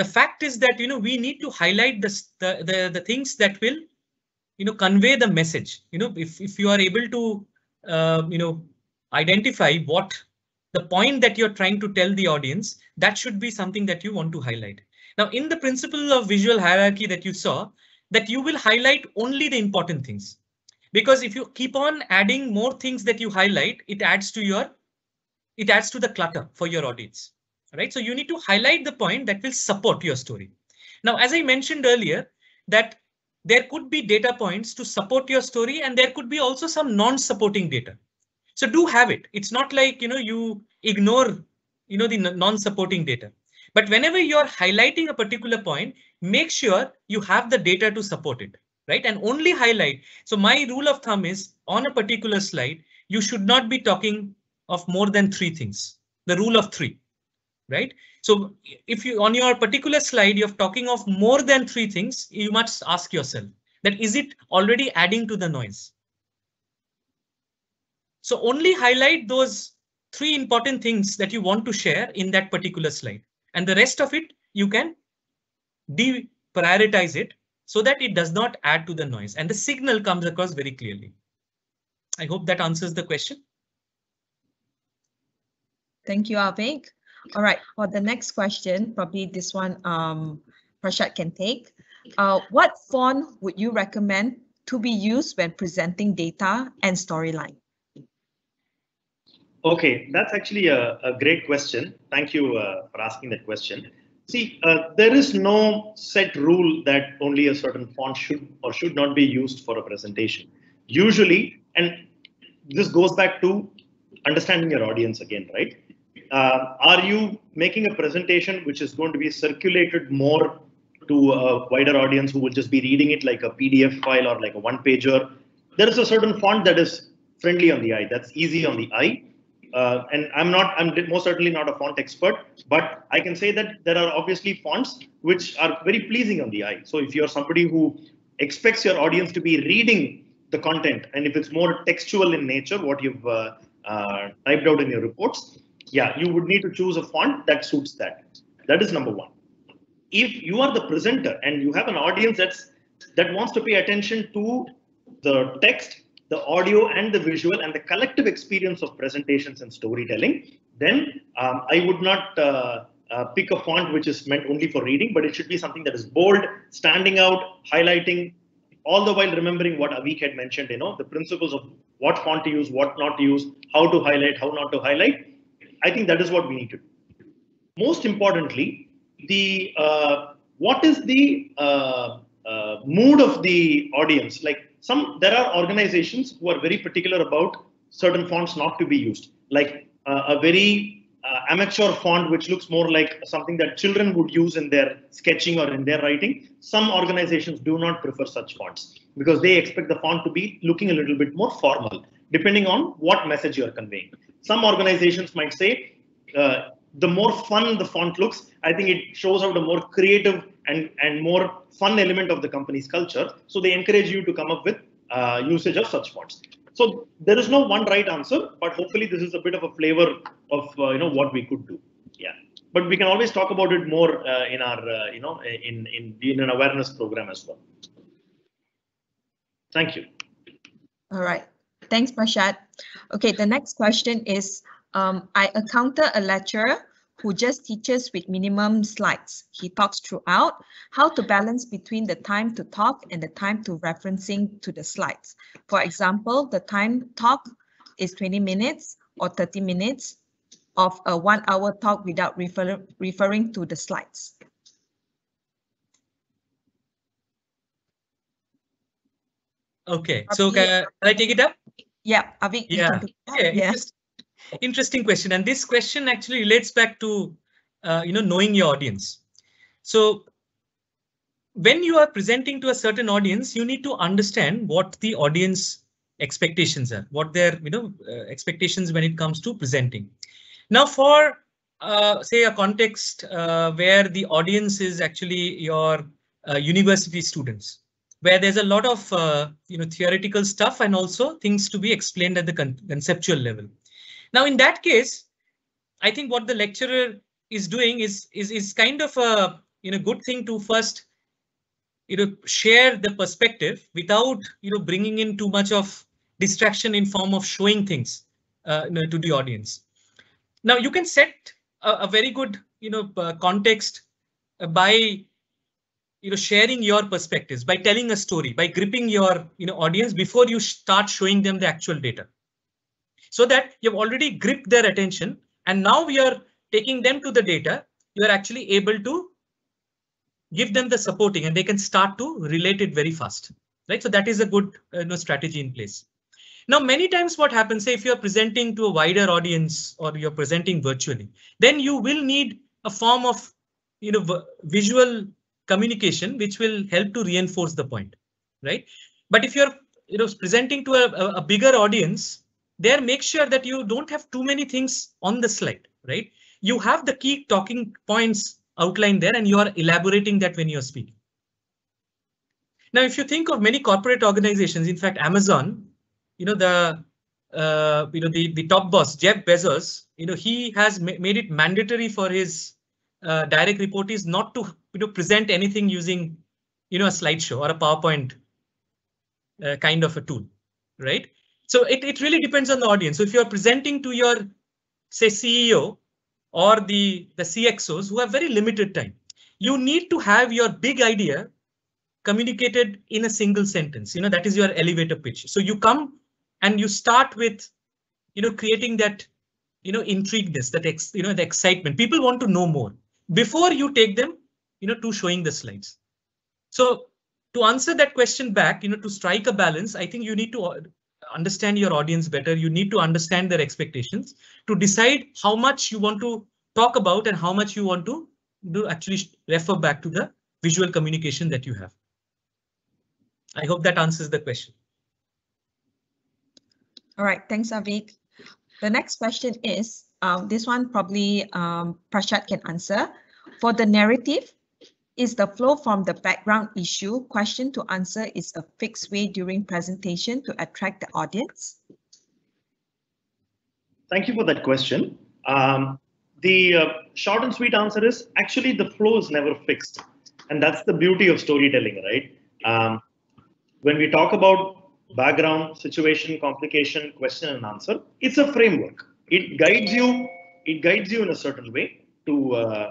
fact is that we need to highlight the things that will convey the message. If you are able to identify what the point that you're trying to tell the audience, that should be something that you want to highlight. Now, in the principle of visual hierarchy that you saw, that you will highlight only the important things, because if you keep on adding more things that you highlight, it adds to the clutter for your audience, right? So you need to highlight the point that will support your story. Now, as I mentioned earlier, that there could be data points to support your story, and there could be also some non-supporting data. So do have it. It's not like you ignore the non-supporting data. But whenever you're highlighting a particular point, make sure you have the data to support it, right? And only highlight. So my rule of thumb is, on a particular slide, you should not be talking of more than 3 things. The rule of 3, right? So if you on your particular slide, you're talking of more than 3 things, you must ask yourself that is it already adding to the noise? So only highlight those 3 important things that you want to share in that particular slide, and the rest of it you can deprioritize it so that it does not add to the noise and the signal comes across very clearly. I hope that answers the question. Thank you, Aveek. All right, for the next question, probably this one Prasadh can take. What font would you recommend to be used when presenting data and storyline? Okay, that's actually a great question. Thank you for asking that question. See, there is no set rule that only a certain font should or should not be used for a presentation. Usually, and this goes back to understanding your audience again, right? Are you making a presentation which is going to be circulated more to a wider audience who will just be reading it like a PDF file or like a one-pager? There is a certain font that is friendly on the eye, that's easy on the eye. And I'm most certainly not a font expert, but I can say that there are obviously fonts which are very pleasing on the eye. So if you're somebody who expects your audience to be reading the content, and if it's more textual in nature, what you've typed out in your reports, yeah, you would need to choose a font that suits that. That is number one. If you are the presenter and you have an audience that wants to pay attention to the text, the audio and the visual and the collective experience of presentations and storytelling, then I would not pick a font which is meant only for reading, but it should be something that is bold, standing out, highlighting, all the while remembering what Aveek had mentioned, the principles of what font to use, what not to use, how to highlight, how not to highlight. I think that is what we need to do. Most importantly, what is the mood of the audience? Like there are organizations who are very particular about certain fonts not to be used, like a very amateur font which looks more like something that children would use in their sketching or in their writing. Some organizations do not prefer such fonts because they expect the font to be looking a little bit more formal, depending on what message you are conveying. Some organizations might say the more fun the font looks, I think it shows out a more creative and more fun element of the company's culture. So they encourage you to come up with usage of such fonts. So there is no one right answer, but hopefully this is a bit of a flavor of what we could do. Yeah, but we can always talk about it more in our in an awareness program as well. Thank you. All right, thanks, Prasadh. Okay, the next question is, I encounter a lecturer who just teaches with minimum slides. He talks throughout. How to balance between the time to talk and the time to referencing to the slides. For example, the time talk is 20 minutes or 30 minutes of a 1 hour talk without referring to the slides. Okay, so can I take it up? Yeah, Aveek, yeah. Yes. Interesting question, and this question actually relates back to knowing your audience. So when you are presenting to a certain audience, you need to understand what the audience expectations are, what their expectations when it comes to presenting. Now, for say a context where the audience is actually your university students, where there's a lot of theoretical stuff and also things to be explained at the conceptual level. Now, in that case, I think what the lecturer is doing is kind of a good thing to first share the perspective without bringing in too much of distraction in form of showing things to the audience. Now you can set a very good context by sharing your perspectives, by telling a story, by gripping your audience before you start showing them the actual data, so that you've already gripped their attention, and now we are taking them to the data. You are actually able to give them the supporting and they can start to relate it very fast, right? So that is a good strategy in place. Now, many times what happens, say if you're presenting to a wider audience or you're presenting virtually, then you will need a form of visual communication which will help to reinforce the point, right? But if you're presenting to a bigger audience, there make sure that you don't have too many things on the slide, right? You have the key talking points outlined there and you are elaborating that when you're speaking. Now, if you think of many corporate organizations, in fact, Amazon, the top boss, Jeff Bezos, he has made it mandatory for his direct reportees not to present anything using a slideshow or a PowerPoint kind of a tool, right? So it really depends on the audience. So if you're presenting to your, say, CEO or the CXOs who have very limited time, you need to have your big idea communicated in a single sentence. That is your elevator pitch. So you come and you start with creating that intrigueness, that the excitement. People want to know more before you take them to showing the slides. So to answer that question back, to strike a balance, I think you need to understand your audience better. You need to understand their expectations to decide how much you want to talk about and how much you want to actually refer back to the visual communication that you have. I hope that answers the question. All right, thanks, Aveek. The next question is, this one probably Prasadh can answer. For the narrative, is the flow from the background issue question to answer is a fixed way during presentation to attract the audience? Thank you for that question. The short and sweet answer is actually the flow is never fixed. And that's the beauty of storytelling, right? When we talk about background, situation, complication, question and answer, it's a framework. It guides you in a certain way to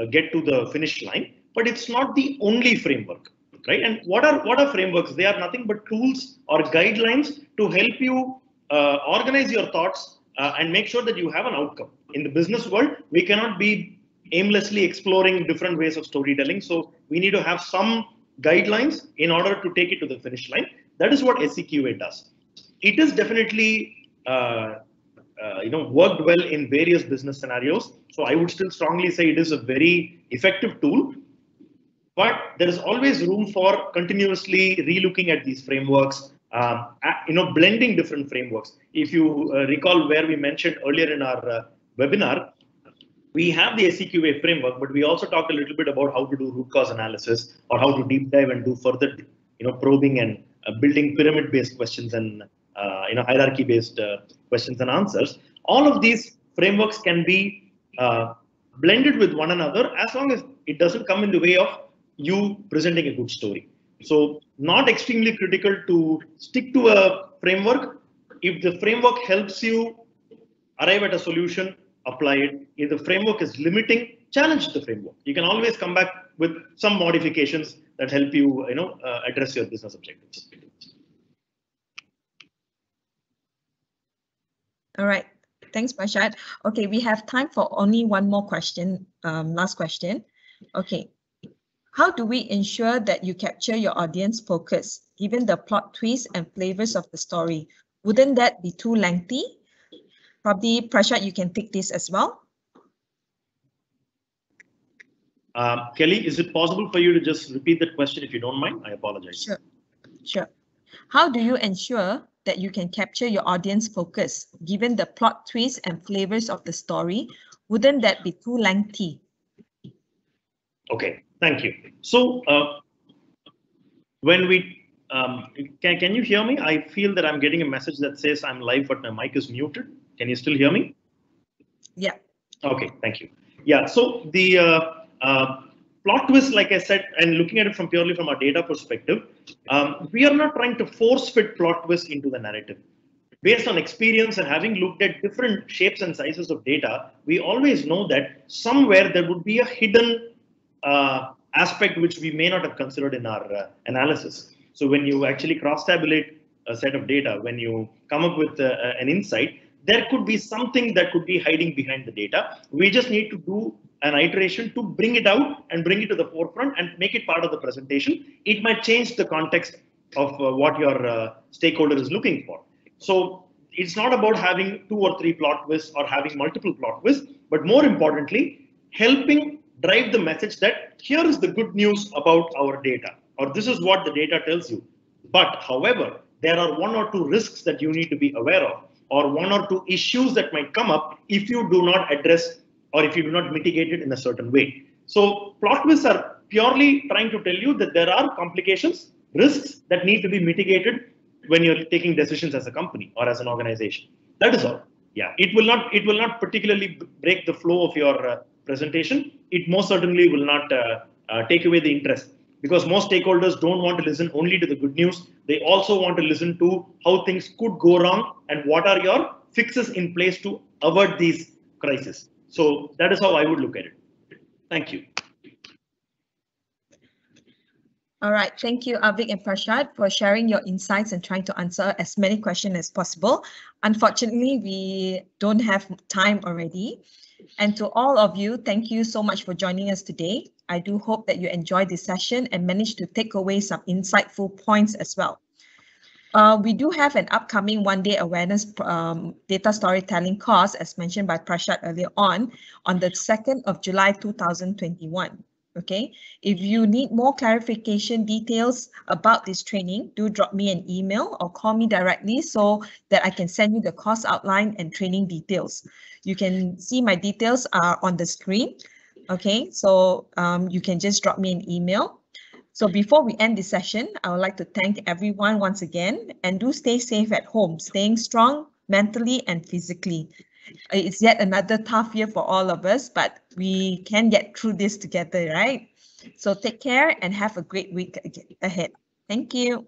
get to the finish line, but it's not the only framework, right? And what are frameworks? They are nothing but tools or guidelines to help you organize your thoughts and make sure that you have an outcome. In the business world, we cannot be aimlessly exploring different ways of storytelling. So we need to have some guidelines in order to take it to the finish line. That is what SEQA does. It is definitely worked well in various business scenarios. So I would still strongly say it is a very effective tool. But there is always room for continuously relooking at these frameworks, blending different frameworks. If you recall where we mentioned earlier in our webinar, we have the SEQA framework, but we also talked a little bit about how to do root cause analysis or how to deep dive and do further, probing and building pyramid-based questions and hierarchy-based questions and answers. All of these frameworks can be blended with one another as long as it doesn't come in the way of you presenting a good story. So not extremely critical to stick to a framework. If the framework helps you arrive at a solution, apply it. If the framework is limiting, challenge the framework. You can always come back with some modifications that help you, address your business objectives. All right, thanks, Prasadh. Okay, we have time for only one more question, last question. Okay, how do we ensure that you capture your audience focus, given the plot twists and flavors of the story? Wouldn't that be too lengthy? Probably, Prasadh, you can take this as well. Kelly, is it possible for you to just repeat that question if you don't mind? I apologize. Sure. Sure. How do you ensure that you can capture your audience focus, given the plot twists and flavors of the story? Wouldn't that be too lengthy? Okay, thank you. So when we, can you hear me? I feel that I'm getting a message that says I'm live, but my mic is muted. Can you still hear me? Yeah. Okay, thank you. Yeah, so the plot twist, like I said, and looking at it from purely from a data perspective, we are not trying to force fit plot twist into the narrative. Based on experience and having looked at different shapes and sizes of data, we always know that somewhere there would be a hidden aspect which we may not have considered in our analysis. So when you actually cross-tabulate a set of data, when you come up with an insight, there could be something that could be hiding behind the data. We just need to do an iteration to bring it out and bring it to the forefront and make it part of the presentation. It might change the context of what your stakeholder is looking for. So it's not about having 2 or 3 plot twists or having multiple plot twists, but more importantly, helping drive the message that here is the good news about our data, or this is what the data tells you. But however, there are 1 or 2 risks that you need to be aware of, or 1 or 2 issues that might come up if you do not address or if you do not mitigate it in a certain way. So plot twists are purely trying to tell you that there are complications, risks that need to be mitigated when you're taking decisions as a company or as an organization. That is all. Yeah, it will not particularly break the flow of your presentation. It most certainly will not take away the interest, because most stakeholders don't want to listen only to the good news. They also want to listen to how things could go wrong and what are your fixes in place to avert these crises. So that is how I would look at it. Thank you. All right. Thank you, Aveek and Prasadh, for sharing your insights and trying to answer as many questions as possible. Unfortunately, we don't have time already. And to all of you, thank you so much for joining us today. I do hope that you enjoyed this session and managed to take away some insightful points as well. We do have an upcoming one-day awareness data storytelling course, as mentioned by Prasadh earlier on the 2nd of July 2021. Okay, if you need more clarification details about this training, do drop me an email or call me directly so that I can send you the course outline and training details. You can see my details are on the screen. Okay, so you can just drop me an email. So before we end this session, I would like to thank everyone once again, and do stay safe at home, staying strong mentally and physically. It's yet another tough year for all of us, but we can get through this together, right? So take care and have a great week ahead. Thank you.